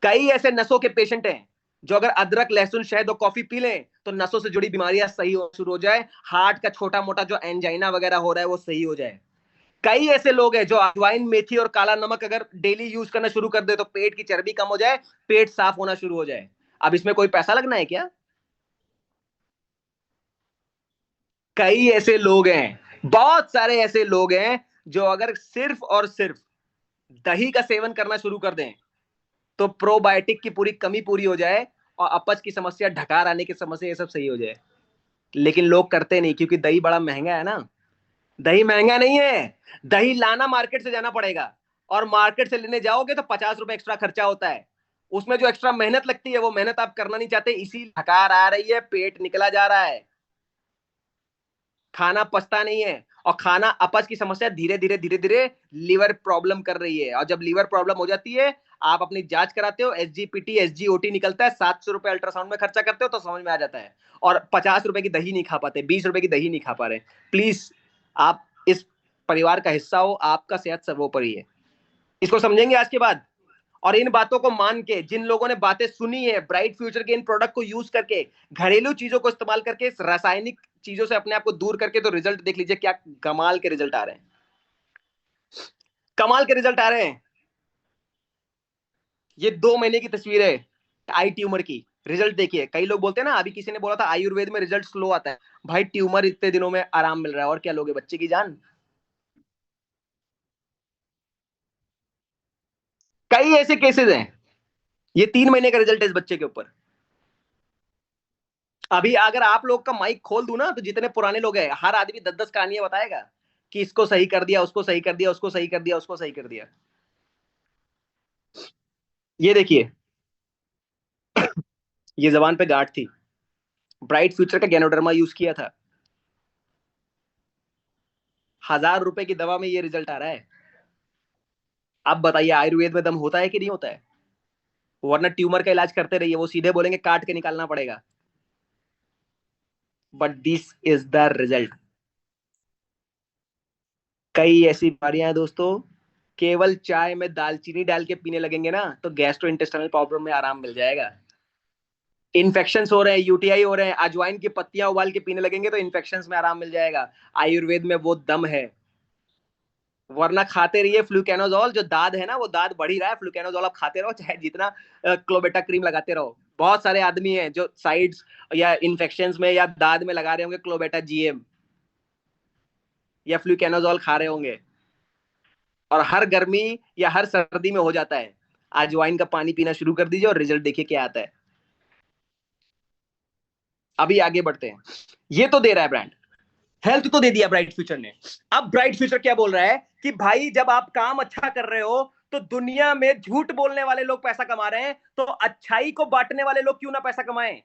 कई ऐसे नसों के पेशेंट हैं जो अगर अदरक, लहसुन, शहद और कॉफी पी लें तो नसों से जुड़ी बीमारियां सही हो शुरू हो जाए। हार्ट का छोटा मोटा जो एंजाइना वगैरह हो रहा है वो सही हो जाए। कई ऐसे लोग हैं जो अजवाइन, मेथी और काला नमक अगर डेली यूज करना शुरू कर दे तो पेट की चर्बी कम हो जाए, पेट साफ होना शुरू हो जाए। अब इसमें कोई पैसा लगना है क्या? कई ऐसे लोग हैं, बहुत सारे ऐसे लोग हैं जो अगर सिर्फ और सिर्फ दही का सेवन करना शुरू कर दें तो प्रोबायोटिक की पूरी कमी पूरी हो जाए, और अपच की समस्या, ढकार आने की समस्या, ये सब सही हो जाए। लेकिन लोग करते नहीं, क्योंकि दही बड़ा महंगा है ना। दही महंगा नहीं है, दही लाना मार्केट से जाना पड़ेगा। और मार्केट से लेने जाओगे तो 50 रुपए एक्स्ट्रा खर्चा होता है। उसमें जो एक्स्ट्रा मेहनत लगती है वो मेहनत आप करना नहीं चाहते, इसी ढकार आ रही है, पेट निकला जा रहा है, खाना पचता नहीं है। और खाना, अपच की समस्या धीरे धीरे धीरे धीरे लीवर प्रॉब्लम कर रही है। और जब लीवर प्रॉब्लम हो जाती है, आप अपनी जांच कराते हो, एसजीपीटी, एसजीओटी निकलता है, 700 रुपए अल्ट्रासाउंड में खर्चा करते हो तो समझ में आ जाता है। और 50 रुपए की दही नहीं खा पाते, 20 रुपए की दही नहीं खा पा रहे। प्लीज, आप इस परिवार का हिस्सा हो, आपका सेहत सर्वोपरि है। इसको समझेंगे आज के बाद। और इन बातों को मान के, जिन लोगों ने बातें सुनी है, ब्राइट फ्यूचर के इन प्रोडक्ट को यूज करके, घरेलू चीजों को इस्तेमाल करके, रासायनिक चीजों से अपने आप को दूर करके, तो रिजल्ट देख लीजिए, क्या कमाल के रिजल्ट आ रहे हैं। कमाल के रिजल्ट आ रहे हैं। ये 2 महीने की तस्वीर है आई ट्यूमर की। रिजल्ट देखिए। कई लोग बोलते हैं ना, अभी किसी ने बोला था आयुर्वेद में रिजल्ट स्लो आता है। भाई ट्यूमर इतने दिनों में आराम मिल रहा है, और क्या लोगे, बच्चे की जान। कई ऐसे केसेस हैं। ये 3 महीने का रिजल्ट है इस बच्चे के ऊपर। अभी अगर आप लोग का माइक खोल दूं ना, तो जितने पुराने लोग हैं, हर आदमी 10-10 कहानियां बताएगा कि इसको सही कर दिया, उसको सही कर दिया, उसको सही कर दिया, उसको सही कर दिया। ये देखिए, ये जबान पे गांठ थी, ब्राइट फ्यूचर का गैनोडर्मा यूज किया था, 1000 रुपए की दवा में ये रिजल्ट आ रहा है। अब बताइए आयुर्वेद में दम होता है कि नहीं होता है? वरना ट्यूमर का इलाज करते रहिए, वो सीधे बोलेंगे काट के निकालना पड़ेगा। But this is the result. कई ऐसी बीमारियां हैं दोस्तों, केवल चाय में दालचीनी डाल के पीने लगेंगे ना, तो गैस्ट्रो इंटेस्टाइनल प्रॉब्लम में आराम मिल जाएगा। इन्फेक्शन हो रहे हैं, यूटीआई हो रहे हैं, अजवाइन की पत्तियां उबाल के पीने लगेंगे तो इन्फेक्शन में आराम मिल जाएगा। आयुर्वेद में वो दम है। वरना खाते रहिए फ्लूकेनाजोल, जो दाद है ना वो दाद बढ़ ही रहा है। फ्लूकेनाजोल आप खाते रहो, चाहे जितना क्लोबेटा क्रीम लगाते रहो। बहुत सारे आदमी हैं जो साइड्स या इन्फेक्शन में या दाद में लगा रहे होंगे क्लोबेटा जीएम या फ्लूकेनाजोल खा रहे होंगे, और हर गर्मी या हर सर्दी में हो जाता है। अजवाइन का पानी पीना शुरू कर दीजिए और रिजल्ट देखिए क्या आता है। अभी आगे बढ़ते हैं। ये तो दे रहा है ब्रांड, हेल्थ तो दे दिया ब्राइट फ्यूचर ने। अब ब्राइट फ्यूचर क्या बोल रहा है कि भाई जब आप काम अच्छा कर रहे हो तो दुनिया में झूठ बोलने वाले लोग पैसा कमा रहे हैं, तो अच्छाई को बांटने वाले लोग क्यों ना पैसा कमाएं।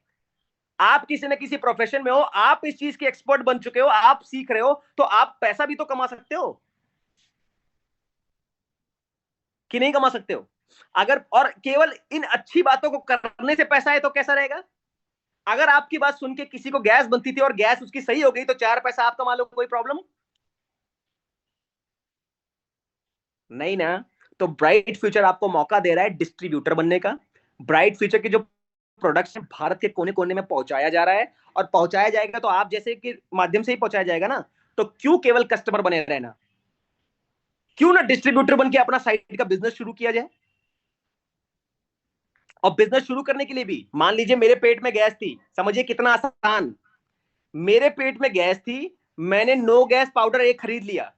आप किसी न किसी प्रोफेशन में हो, आप इस चीज के एक्सपर्ट बन चुके हो, आप सीख रहे हो, तो आप पैसा भी तो कमा सकते हो कि नहीं कमा सकते हो? अगर और केवल इन अच्छी बातों को करने से पैसा है तो कैसा रहेगा? अगर आपकी बात सुन के किसी को गैस बनती थी और गैस उसकी सही हो गई, तो 4 पैसा आप कमा लो, कोई प्रॉब्लम नहीं ना। तो ब्राइट फ्यूचर आपको मौका दे रहा है डिस्ट्रीब्यूटर बनने का। ब्राइट फ्यूचर के जो प्रोडक्ट्स हैं भारत के कोने कोने में पहुंचाया जा रहा है, और पहुंचाया जाएगा तो आप जैसे के माध्यम से ही पहुंचाया जाएगा ना। तो क्यों केवल कस्टमर बने रहना? क्यों ना डिस्ट्रीब्यूटर बन के अपना साइड का बिजनेस शुरू किया जाए। और बिजनेस शुरू करने के लिए भी मान लीजिए मेरे पेट में गैस थी, समझिए कितना आसान। मेरे पेट में गैस थी, मैंने नो गैस पाउडर एक खरीद लिया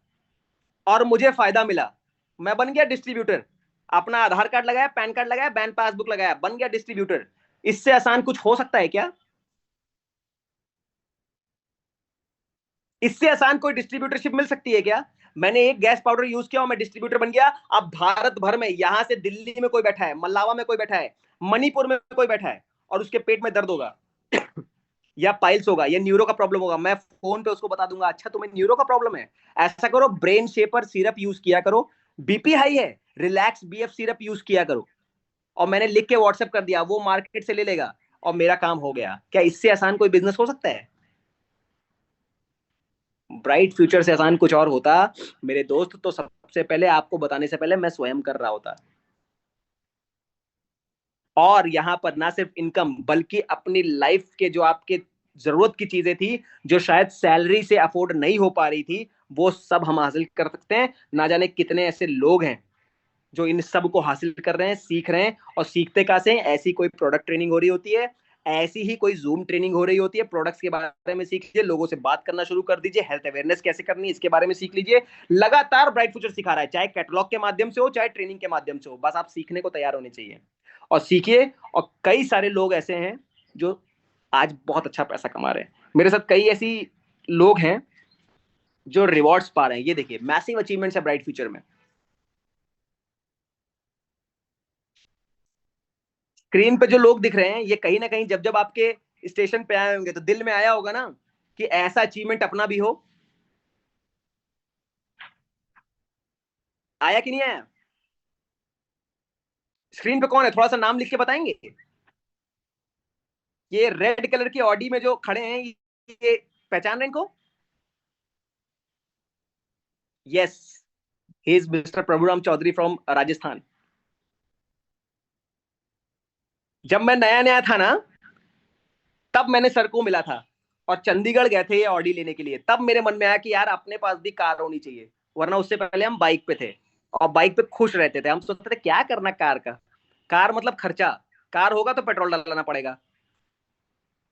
और मुझे फायदा मिला, मैं बन गया डिस्ट्रीब्यूटर। अपना आधार कार्ड लगाया, पैन कार्ड लगाया, बैंक पासबुक लगाया, बन गया डिस्ट्रीब्यूटर। इससे आसान कुछ हो सकता है क्या? इससे आसान कोई डिस्ट्रीब्यूटरशिप मिल सकती है क्या? मैंने एक गैस पाउडर यूज किया और मैं डिस्ट्रीब्यूटर बन गया। अब भारत भर में, यहां से दिल्ली में कोई बैठा है, मल्लावा में कोई बैठा है, मणिपुर में कोई बैठा है, और उसके पेट में दर्द होगा या पाइल्स होगा या न्यूरो का प्रॉब्लम होगा, मैं फोन पे उसको बता दूंगा, अच्छा तुम्हें न्यूरो का प्रॉब्लम है, ऐसा करो ब्रेन शेपर सिरप यूज किया करो, बीपी हाई है रिलैक्स बीएफ सिरप यूज किया करो। और मैंने लिख के व्हाट्सएप कर दिया, वो मार्केट से ले लेगा और मेरा काम हो गया। क्या इससे आसान कोई बिजनेस हो सकता है? ब्राइट फ्यूचर से आसान कुछ और होता मेरे दोस्त, तो सबसे पहले आपको बताने से पहले मैं स्वयं कर रहा होता। और यहां पर ना सिर्फ इनकम बल्कि अपनी लाइफ के जो आपके जरूरत की चीजें थी, जो शायद सैलरी से अफोर्ड नहीं हो पा रही थी, वो सब हम हासिल कर सकते हैं। ना जाने कितने ऐसे लोग हैं जो इन सब को हासिल कर रहे हैं, सीख रहे हैं। और सीखते कहां से? ऐसी कोई प्रोडक्ट ट्रेनिंग हो रही होती है, ऐसी ही कोई जूम ट्रेनिंग हो रही होती है, प्रोडक्ट्स के बारे में सीख लीजिए, लोगों से बात करना शुरू कर दीजिए, हेल्थ अवेयरनेस कैसे करनी है इसके बारे में सीख लीजिए। लगातार ब्राइट फ्यूचर सिखा रहा है, चाहे कैटलॉग के माध्यम से हो चाहे ट्रेनिंग के माध्यम से हो, बस आप सीखने को तैयार होने चाहिए और सीखिए। और कई सारे लोग ऐसे हैं जो आज बहुत अच्छा पैसा कमा रहे हैं। मेरे साथ कई ऐसी लोग हैं जो रिवॉर्ड्स पा रहे हैं। ये देखिए मैसिव अचीवमेंट्स है ब्राइट फ्यूचर में। स्क्रीन पे जो लोग दिख रहे हैं, ये कहीं ना कहीं जब जब आपके स्टेशन पे आए होंगे तो दिल में आया होगा ना कि ऐसा अचीवमेंट अपना भी हो। आया कि नहीं आया? स्क्रीन पे कौन है, थोड़ा सा नाम लिख के बताएंगे? ये रेड कलर की ऑडी में जो खड़े हैं, ये पहचान रहे हैं इनको? Yes, he is mister Prabhuram Chaudhary from Rajasthan. जब मैं नया नया था ना, तब मैंने सर को मिला था और चंडीगढ़ गए थे ये ऑडी लेने के लिए। तब मेरे मन में आया कि यार अपने पास भी कार होनी चाहिए, वरना उससे पहले हम बाइक पे थे और बाइक पे खुश रहते थे। हम सोचते थे क्या करना कार का, कार मतलब खर्चा, कार होगा तो पेट्रोल डलाना पड़ेगा।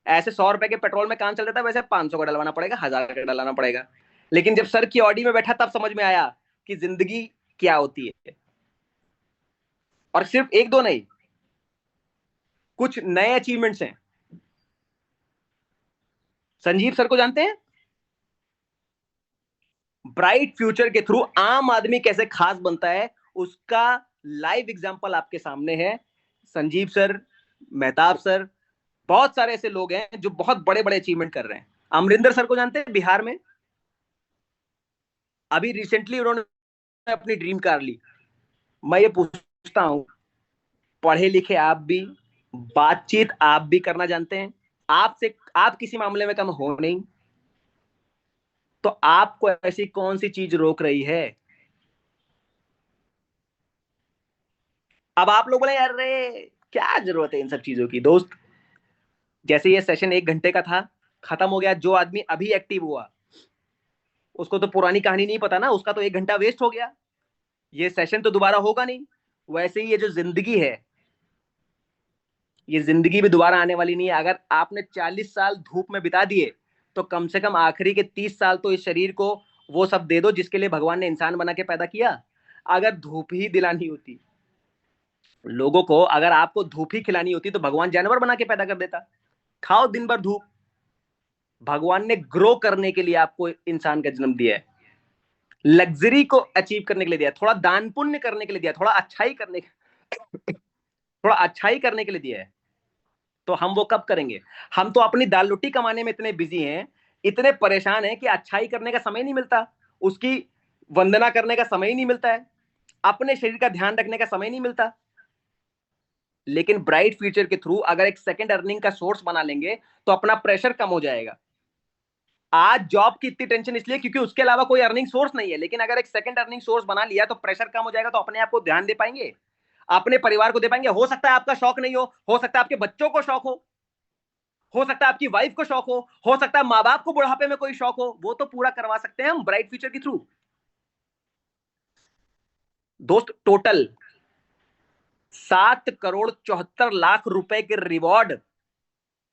ऐसे 100 रुपए के पेट्रोल में काम चल रहा था, वैसे 500 का डलवाना पड़ेगा, 1000 का डलाना पड़ेगा। लेकिन जब सर की ऑडी में बैठा तब समझ में आया कि जिंदगी क्या होती है। और सिर्फ एक दो नहीं, कुछ नए अचीवमेंट्स हैं। संजीव सर को जानते हैं? ब्राइट फ्यूचर के थ्रू आम आदमी कैसे खास बनता है, उसका लाइव एग्जांपल आपके सामने है। संजीव सर, मेहताब सर, बहुत सारे ऐसे लोग हैं जो बहुत बड़े बड़े अचीवमेंट कर रहे हैं। अमरिंदर सर को जानते हैं बिहार में? अभी रिसेंटली उन्होंने अपनी ड्रीम कार ली। मैं ये पूछता हूं, पढ़े लिखे आप भी, बातचीत आप भी करना जानते हैं, आपसे आप किसी मामले में कम हो नहीं, तो आपको ऐसी कौन सी चीज रोक रही है? अब आप लोग बोले यार रे क्या जरूरत है इन सब चीजों की दोस्त। जैसे ये सेशन 1 घंटे का था, खत्म हो गया। जो आदमी अभी एक्टिव हुआ उसको तो पुरानी कहानी नहीं पता ना, उसका तो 1 घंटा वेस्ट हो गया, ये सेशन तो दोबारा होगा नहीं। वैसे ही ये जो जिंदगी है, ये जिंदगी भी दोबारा आने वाली नहीं है। अगर आपने 40 साल धूप में बिता दिए, तो कम से कम आखिरी के 30 साल तो इस शरीर को वो सब दे दो जिसके लिए भगवान ने इंसान बना के पैदा किया। अगर धूप ही दिलानी होती लोगों को, अगर आपको धूप ही खिलानी होती, तो भगवान जानवर बना के पैदा कर देता। खाओ दिन भर धूप। भगवान ने ग्रो करने के लिए आपको इंसान का जन्म दिया है, लग्जरी को अचीव करने के लिए दिया है, थोड़ा दान पुण्य करने के लिए दिया है, थोड़ा अच्छाई करने के लिए दिया है। तो हम वो कब करेंगे? हम तो अपनी दाल रोटी कमाने में इतने बिजी हैं, इतने परेशान हैं कि अच्छाई करने का समय नहीं मिलता, उसकी वंदना करने का समय ही नहीं मिलता है, अपने शरीर का ध्यान रखने का समय नहीं मिलता। लेकिन ब्राइट फ्यूचर के थ्रू अगर एक सेकंड अर्निंग का सोर्स बना लेंगे, तो अपना प्रेशर कम हो जाएगा। आज जॉब की इतनी टेंशन इसलिए क्योंकि उसके अलावा कोई अर्निंग सोर्स नहीं है, लेकिन अगर एक सेकंड अर्निंग सोर्स बना लिया तो प्रेशर कम हो जाएगा, तो अपने आप को ध्यान दे पाएंगे, अपने परिवार को दे पाएंगे। हो सकता है आपका शौक नहीं हो सकता है आपके बच्चों को शौक हो सकता है आपकी वाइफ को शौक हो सकता है माँ बाप को बुढ़ापे में कोई शौक हो, वो तो पूरा करवा सकते हैं हम ब्राइट फ्यूचर के थ्रू। दोस्त टोटल 7 करोड़ 74 लाख रुपए के रिवॉर्ड।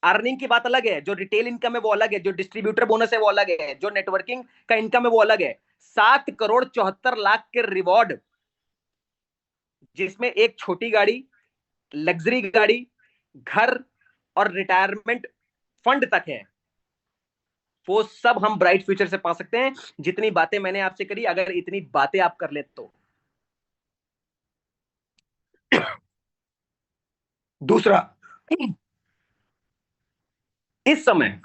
अर्निंग की बात अलग है, जो रिटेल इनकम है वो अलग है, जो डिस्ट्रीब्यूटर बोनस है वो अलग है, जो नेटवर्किंग का इनकम है वो अलग है। 7 करोड़ 74 लाख के रिवॉर्ड, जिसमें एक छोटी गाड़ी, लग्जरी गाड़ी, घर और रिटायरमेंट फंड तक है, वो सब हम ब्राइट फ्यूचर से पा सकते हैं। जितनी बातें मैंने आपसे करी, अगर इतनी बातें आप कर ले तो। दूसरा, इस समय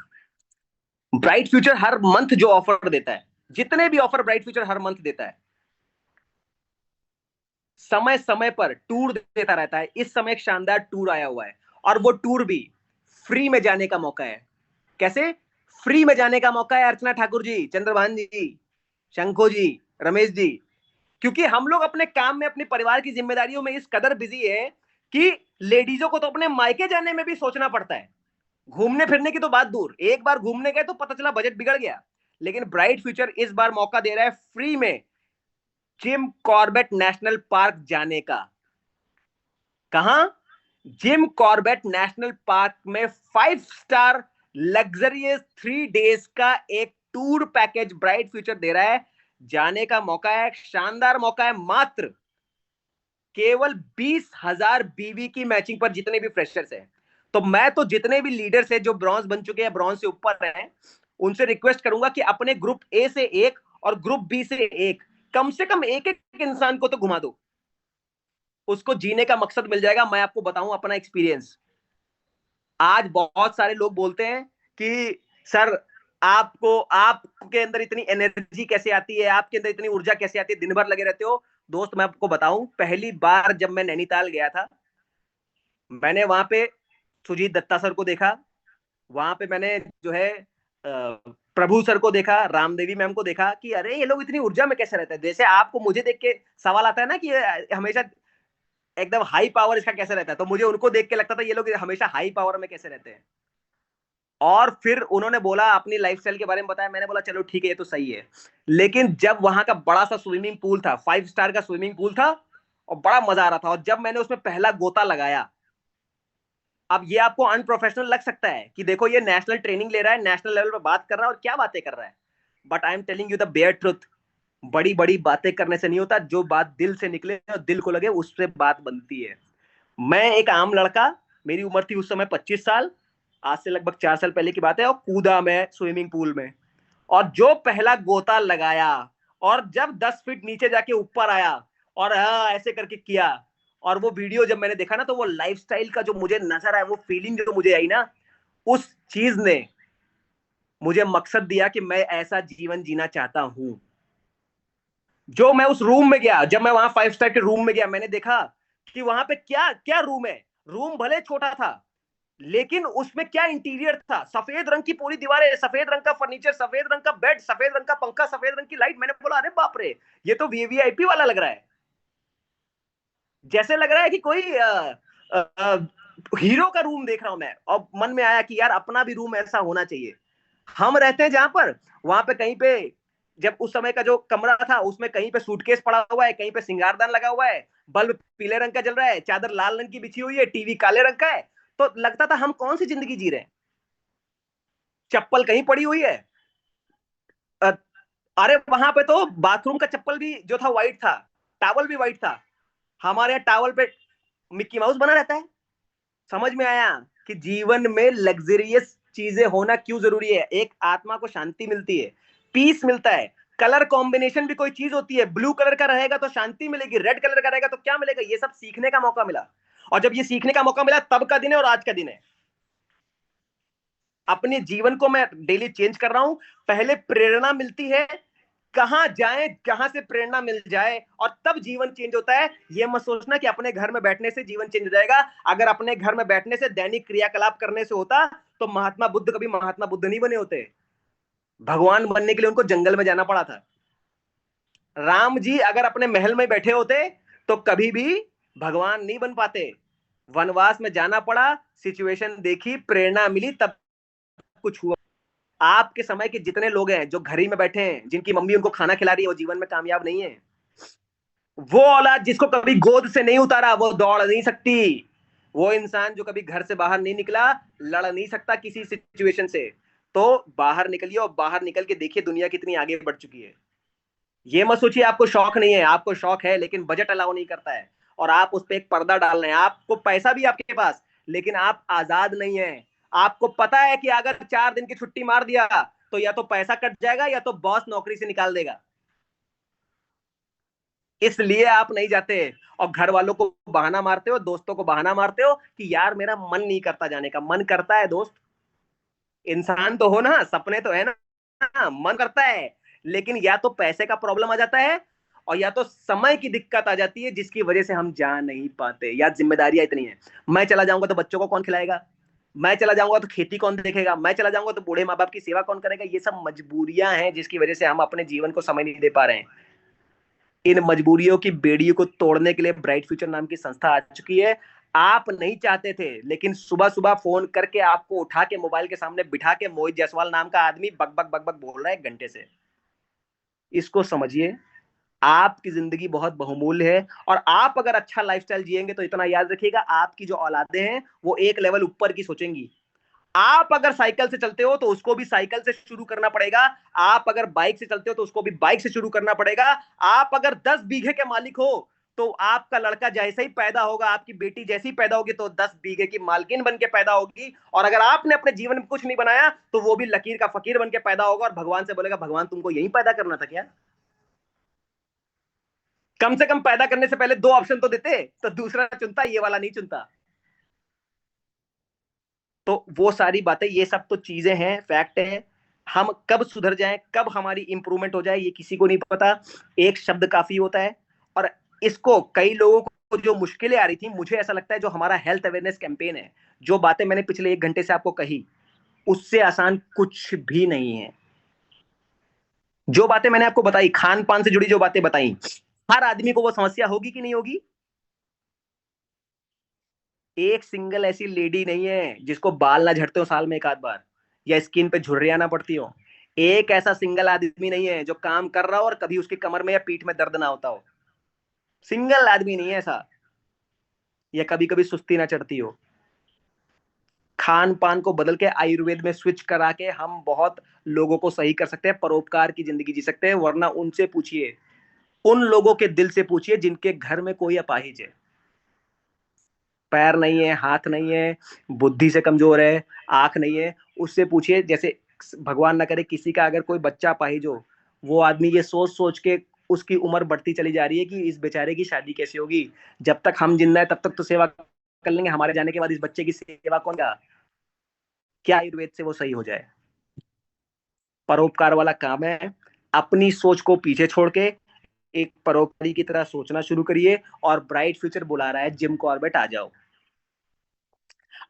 ब्राइट फ्यूचर हर मंथ जो ऑफर देता है, जितने भी ऑफर ब्राइट फ्यूचर हर मंथ देता है, समय समय पर टूर देता रहता है। इस समय एक शानदार टूर आया हुआ है, और वो टूर भी फ्री में जाने का मौका है। कैसे फ्री में जाने का मौका है? अर्चना ठाकुर जी, चंद्रभान जी, शंको जी, रमेश जी, क्योंकि हम लोग अपने काम में, अपने परिवार की जिम्मेदारियों में इस कदर बिजी है कि लेडीजों को तो अपने मायके जाने में भी सोचना पड़ता है। घूमने फिरने की तो बात दूर, एक बार घूमने गए तो पता चला बजट बिगड़ गया। लेकिन ब्राइट फ्यूचर इस बार मौका दे रहा है फ्री में जिम कॉर्बेट नेशनल पार्क जाने का। कहां? जिम कॉर्बेट नेशनल पार्क में 5 स्टार लग्जरियस 3 डेज का एक टूर पैकेज ब्राइट फ्यूचर दे रहा है। जाने का मौका है, शानदार मौका है। मात्र केवल 20,000 बीवी की मैचिंग पर जितने भी फ्रेशर्स हैं। तो मैं तो जितने भी लीडर्स हैं जो ब्रॉन्ज बन चुके हैं, ब्रॉन्ज से ऊपर हैं, उनसे रिक्वेस्ट करूंगा कि अपने ग्रुप ए से एक और ग्रुप बी से एक, कम से कम एक एक इंसान को तो घुमा दो। उसको जीने का मकसद मिल जाएगा। मैं आपको बताऊं अपना एक्सपीरियंस। आज बहुत सारे लोग बोलते हैं कि सर, आपके अंदर इतनी एनर्जी कैसे आती है, आपके अंदर इतनी ऊर्जा कैसे आती है, दिन भर लगे रहते हो। दोस्त, मैं आपको बताऊं, पहली बार जब मैं नैनीताल गया था, मैंने वहां पे सुजीत दत्ता सर को देखा। वहां पे मैंने जो है प्रभु सर को देखा, रामदेवी मैम को देखा कि अरे ये लोग इतनी ऊर्जा में कैसे रहते हैं। जैसे आपको मुझे देख के सवाल आता है ना कि हमेशा एकदम हाई पावर इसका कैसे रहता है, तो मुझे उनको देख के लगता था ये लोग हमेशा हाई पावर में कैसे रहते हैं। और फिर उन्होंने बोला, अपनी लाइफस्टाइल के बारे में बताया। मैंने बोला चलो ठीक है, ये तो सही है। लेकिन जब वहां का बड़ा सा स्विमिंग पूल था, 5 स्टार का स्विमिंग पूल था, और बड़ा मजा आ रहा था, और जब मैंने उसमें पहला गोता लगाया, अब ये आपको अनप्रोफेशनल लग सकता है कि देखो ये नेशनल ट्रेनिंग ले रहा है, नेशनल लेवल पे बात कर रहा है और क्या बातें कर रहा है, but I am telling you the bare truth. बड़ी बड़ी बातें करने से नहीं होता, जो बात दिल से निकले और दिल को लगे उससे बात बनती है। मैं एक आम लड़का, मेरी उम्र थी उस समय 25 साल, आज से लगभग 4 साल पहले की बात है, और कूदा मैं स्विमिंग पूल में। और जो पहला गोता लगाया, और जब 10 फीट नीचे जाके ऊपर आया, और हाँ ऐसे करके किया, और वो वीडियो जब मैंने देखा ना, तो वो लाइफस्टाइल का जो मुझे नजर आया, वो फीलिंग जो मुझे आई ना, उस चीज ने मुझे मकसद दिया कि मैं ऐसा जीवन जीना चाहता हूं। जो मैं उस रूम में गया, जब मैं वहां 5 स्टार के रूम में गया, मैंने देखा कि वहां पे क्या क्या रूम है। रूम भले छोटा था, लेकिन उसमें क्या इंटीरियर था। सफेद रंग की पूरी दीवारें, सफेद रंग का फर्नीचर, सफेद रंग का बेड, सफेद रंग का पंखा, सफेद रंग की लाइट। मैंने बोला अरे बाप रे, ये तो वीवीआईपी वाला लग रहा है। जैसे लग रहा है कि कोई हीरो का रूम देख रहा हूं मैं। और मन में आया कि यार अपना भी रूम ऐसा होना चाहिए। हम रहते हैं जहां पर, वहां पे कहीं पे, जब उस समय का जो कमरा था उसमें कहीं पे सूटकेस पड़ा हुआ है, कहीं पे सिंगारदान लगा हुआ है, बल्ब पीले रंग का जल रहा है, चादर लाल रंग की बिछी हुई है, टीवी काले रंग का है। तो लगता था हम कौन सी जिंदगी जी रहे हैं। चप्पल कहीं पड़ी हुई है। अ, अरे वहां पे तो बाथरूम का चप्पल भी जो था व्हाइट था, टॉवल भी व्हाइट था। हमारे यहाँ टॉवल पे मिक्की माउस बना रहता है। समझ में आया कि जीवन में लग्जरियस चीजें होना क्यों जरूरी है। एक आत्मा को शांति मिलती है, पीस मिलता है। कलर कॉम्बिनेशन भी कोई चीज होती है। ब्लू कलर का रहेगा तो शांति मिलेगी, रेड कलर का रहेगा तो क्या मिलेगा। ये सब सीखने का मौका मिला, और जब ये सीखने का मौका मिला, तब का दिन है और आज का दिन है। अपने जीवन को मैं डेली चेंज कर रहा हूं। पहले प्रेरणा मिलती है, कहां जाए, कहां से प्रेरणा मिल जाए, और तब जीवन चेंज होता है। यह मत सोचना कि अपने घर में बैठने से जीवन चेंज हो जाएगा। अगर अपने घर में बैठने से, दैनिक क्रियाकलाप करने से होता, तो महात्मा बुद्ध कभी महात्मा बुद्ध नहीं बने होते। भगवान बनने के लिए उनको जंगल में जाना पड़ा था। राम जी अगर अपने महल में बैठे होते, तो कभी भी भगवान नहीं बन पाते। वनवास में जाना पड़ा, सिचुएशन देखी, प्रेरणा मिली, तब कुछ हुआ। आपके समय के जितने लोग हैं जो घर ही में बैठे हैं, जिनकी मम्मी उनको खाना खिला रही है, वो जीवन में कामयाब नहीं है। वो औलाद जिसको कभी गोद से नहीं उतारा वो दौड़ नहीं सकती। वो इंसान जो कभी घर से बाहर नहीं निकला लड़ नहीं सकता किसी सिचुएशन से। तो बाहर निकलिए और बाहर निकल के देखिए दुनिया कितनी आगे बढ़ चुकी है। ये मत सोचिए आपको शौक नहीं है, आपको शौक है लेकिन बजट अलाउ नहीं करता है और आप उस पर एक पर्दा डाल रहे हैं। आपको पैसा भी आपके पास, लेकिन आप आजाद नहीं है। आपको पता है कि अगर 4 दिन की छुट्टी मार दिया तो या तो पैसा कट जाएगा या तो बॉस नौकरी से निकाल देगा। इसलिए आप नहीं जाते और घर वालों को बहाना मारते हो, दोस्तों को बहाना मारते हो कि यार मेरा मन नहीं करता जाने का। मन करता है दोस्त, इंसान तो हो ना, सपने तो है ना, मन करता है। लेकिन या तो पैसे का प्रॉब्लम आ जाता है और या तो समय की दिक्कत आ जाती है जिसकी वजह से हम जा नहीं पाते, या जिम्मेदारियां इतनी है। मैं चला जाऊंगा तो बच्चों को कौन खिलाएगा, मैं चला जाऊंगा तो खेती कौन देखेगा, मैं चला जाऊंगा तो बूढ़े माँ बाप की सेवा कौन करेगा। ये सब मजबूरियां हैं जिसकी वजह से हम अपने जीवन को समय नहीं दे पा रहे हैं। इन मजबूरियों की बेड़ियों को तोड़ने के लिए ब्राइट फ्यूचर नाम की संस्था आ चुकी है। आप नहीं चाहते थे लेकिन सुबह सुबह फोन करके आपको उठा के मोबाइल के सामने बिठा के मोहित जायसवाल नाम का आदमी बक बक बक बक बोल रहा है 1 घंटे से। इसको समझिए, आपकी जिंदगी बहुत बहुमूल्य है और आप अगर अच्छा लाइफस्टाइल जिएंगे तो इतना याद रखिएगा आपकी जो औलादे हैं वो एक लेवल ऊपर की सोचेंगी। आप अगर साइकिल से चलते हो तो उसको भी साइकिल से शुरू करना पड़ेगा। आप अगर बाइक से चलते हो तो उसको भी बाइक से शुरू करना पड़ेगा। आप अगर 10 बीघे के मालिक हो तो आपका लड़का जैसे ही पैदा होगा, आपकी बेटी जैसी ही पैदा होगी तो 10 बीघे की मालकिन बन के पैदा होगी। और अगर आपने अपने जीवन में कुछ नहीं बनाया तो वो भी लकीर का फकीर बन के पैदा होगा और भगवान से बोलेगा भगवान तुमको यही पैदा करना था क्या। कम से कम पैदा करने से पहले 2 ऑप्शन तो देते, तो दूसरा चुनता, ये वाला नहीं चुनता। तो वो सारी बातें, ये सब तो चीजें हैं, फैक्ट है। हम कब सुधर जाएं, कब हमारी इंप्रूवमेंट हो जाए, ये किसी को नहीं पता। एक शब्द काफी होता है। और इसको कई लोगों को जो मुश्किलें आ रही थी, मुझे ऐसा लगता है जो हमारा हेल्थ अवेयरनेस कैंपेन है, जो बातें मैंने पिछले 1 घंटे से आपको कही, उससे आसान कुछ भी नहीं है। जो बातें मैंने आपको बताई, खान पान से जुड़ी जो बातें बताई, हर आदमी को वो समस्या होगी कि नहीं होगी। एक सिंगल ऐसी लेडी नहीं है जिसको बाल ना झड़ते हो साल में एक आध बार, या स्किन पे झुर्रियां ना पड़ती हो। एक ऐसा सिंगल आदमी नहीं है जो काम कर रहा हो और कभी उसकी कमर में या पीठ में दर्द ना होता हो। सिंगल आदमी नहीं है ऐसा, या कभी कभी सुस्ती ना चढ़ती हो। खान पान को बदल के आयुर्वेद में स्विच करा के हम बहुत लोगों को सही कर सकते हैं, परोपकार की जिंदगी जी सकते हैं। वरना उनसे पूछिए, उन लोगों के दिल से पूछिए जिनके घर में कोई अपाहिज है, पैर नहीं है, हाथ नहीं है, बुद्धि से कमजोर है, आंख नहीं है। उससे पूछिए, जैसे भगवान ना करे किसी का अगर कोई बच्चा अपाहिज हो, वो आदमी ये सोच सोच के उसकी उम्र बढ़ती चली जा रही है कि इस बेचारे की शादी कैसे होगी। जब तक हम जिंदा है तब तक तो सेवा कर लेंगे, हमारे जाने के बाद इस बच्चे की सेवा कौन का। क्या आयुर्वेद से वो सही हो जाए। परोपकार वाला काम है। अपनी सोच को पीछे छोड़ के एक परोपकारी की तरह सोचना शुरू करिए। और ब्राइट फ्यूचर बुला रहा है, जिम कॉर्बेट आ जाओ।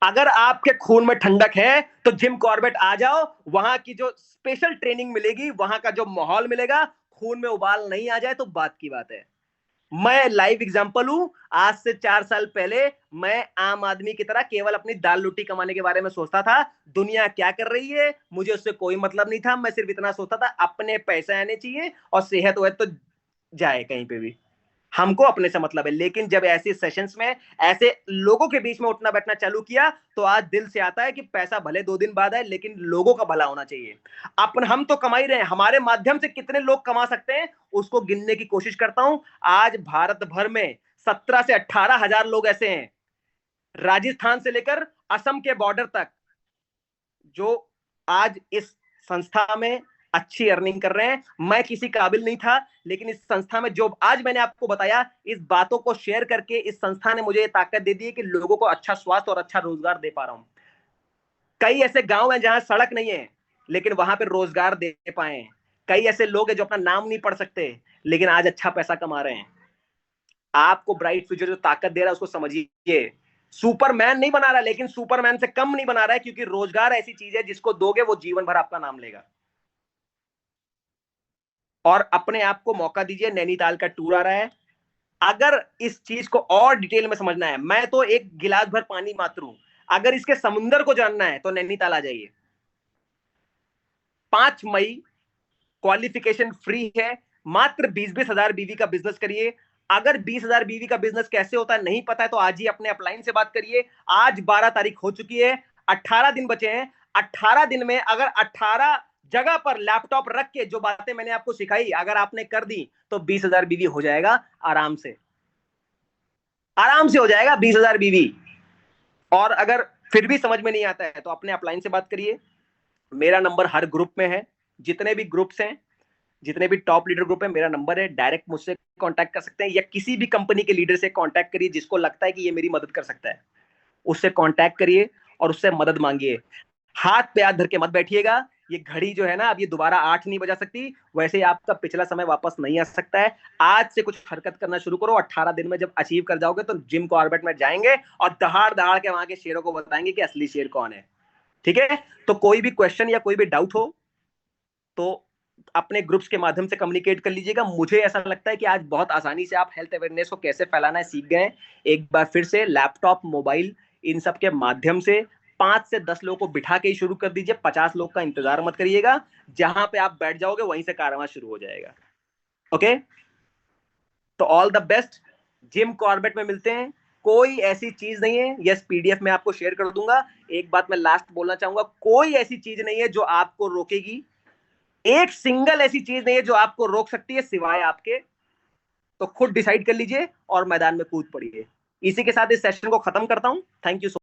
अगर आपके खून में ठंडक है तो जिम कॉर्बेट आ जाओ। वहां की जो स्पेशल ट्रेनिंग मिलेगी, वहां का जो माहौल मिलेगा, खून में उबाल नहीं आ जाए तो बात की बात है। मैं लाइव एग्जांपल हूं। आज से 4 साल पहले मैं आम आदमी की तरह केवल अपनी दाल रोटी कमाने के बारे में सोचता था। दुनिया क्या कर रही है मुझे उससे कोई मतलब नहीं था। मैं सिर्फ इतना सोचता था अपने पैसे आने चाहिए और सेहत हो तो जाए कहीं पे भी, हमको अपने से मतलब है। लेकिन जब ऐसे सेशंस में ऐसे लोगों के बीच में उठना बैठना चालू किया तो आज दिल से आता है कि पैसा भले 2 दिन बाद आए लेकिन लोगों का भला होना चाहिए। अपन हम तो कमा ही रहे हैं, हमारे माध्यम से कितने लोग कमा सकते हैं उसको गिनने की कोशिश करता हूं। आज भारत भर में 17 से 18 हजार लोग ऐसे हैं, राजस्थान से लेकर असम के बॉर्डर तक, जो आज इस संस्था में अच्छी अर्निंग कर रहे हैं। मैं किसी काबिल नहीं था लेकिन इस संस्था में जो आज मैंने आपको बताया, इस बातों को शेयर करके इस संस्था ने मुझे ये ताकत दे दी है कि लोगों को अच्छा स्वास्थ्य और अच्छा रोजगार दे पा रहा हूं। कई ऐसे गांव हैं जहां सड़क नहीं है लेकिन वहां पे रोजगार दे पाए हैं। कई ऐसे लोग हैं जो अपना नाम नहीं पढ़ सकते लेकिन आज अच्छा पैसा कमा रहे हैं। आपको ब्राइट फ्यूचर जो ताकत दे रहा है उसको समझिए। सुपरमैन नहीं बना रहा लेकिन सुपरमैन से कम नहीं बना रहा है, क्योंकि रोजगार ऐसी चीज है जिसको दोगे वो जीवन भर आपका नाम लेगा। और अपने आप को मौका दीजिए। नैनीताल का टूर आ रहा है। अगर इस चीज को और डिटेल में समझना है, मैं तो एक गिलास भर पानी मात्र हूं, अगर इसके समुंदर को जानना है तो नैनीताल आ जाइए। 5 मई, क्वालिफिकेशन फ्री है। मात्र 20-20 हजार बीवी का बिजनेस करिए। अगर 20,000 बीवी का बिजनेस कैसे होता है नहीं पता है तो आज ही अपने अपलाइन से बात करिए। आज 12 तारीख हो चुकी है, 18 दिन बचे हैं। 18 दिन में अगर 18 जगह पर लैपटॉप रख के जो बातें मैंने आपको सिखाई अगर आपने कर दी तो 20,000 बीवी हो जाएगा आराम से, आराम से हो जाएगा 20,000 बीवी। और अगर फिर भी समझ में नहीं आता है तो अपने अपलाइन से बात करिए। मेरा नंबर हर ग्रुप में है, जितने भी ग्रुप्स हैं, जितने भी टॉप लीडर ग्रुप है, मेरा नंबर है, डायरेक्ट मुझसे कांटेक्ट कर सकते हैं या किसी भी कंपनी के लीडर से कांटेक्ट करिए जिसको लगता है कि ये मेरी मदद कर सकता है, उससे कांटेक्ट करिए और उससे मदद मांगिए। हाथ पे हाथ धर के मत बैठिएगा। ये घड़ी जो है ना अब ये दोबारा 8 नहीं बजा सकती, वैसे आपका पिछला समय वापस नहीं आ सकता है। आज से कुछ हरकत करना शुरू करो। 18 दिन में जब अचीव कर जाओगे तो जिम कॉर्बेट में जाएंगे और दहाड़ दहाड़ के वहां के शेरों को बताएंगे कि असली शेर कौन है। ठीक है, तो कोई भी क्वेश्चन या कोई भी डाउट हो तो अपने ग्रुप्स के माध्यम से कम्युनिकेट कर लीजिएगा। मुझे ऐसा लगता है कि आज बहुत आसानी से आप हेल्थ अवेयरनेस को कैसे फैलाना है सीख गए। एक बार फिर से लैपटॉप, मोबाइल, इन सब के माध्यम से 5 से 10 लोगों को बिठा के ही शुरू कर दीजिए। 50 लोग का इंतजार मत करिएगा। जहां पे आप बैठ जाओगे वहीं से कारवां शुरू हो जाएगा। ओके, तो all the best. Jim Corbett में मिलते हैं। कोई ऐसी चीज नहीं है, यस पीडीएफ में आपको शेयर कर दूंगा। एक बात मैं लास्ट बोलना चाहूंगा, कोई ऐसी चीज नहीं है जो आपको रोकेगी। एक सिंगल ऐसी चीज नहीं है जो आपको रोक सकती है सिवाय आपके। तो खुद डिसाइड कर लीजिए और मैदान में कूद पड़िए। इसी के साथ इस सेशन को खत्म करता हूं। Thank you so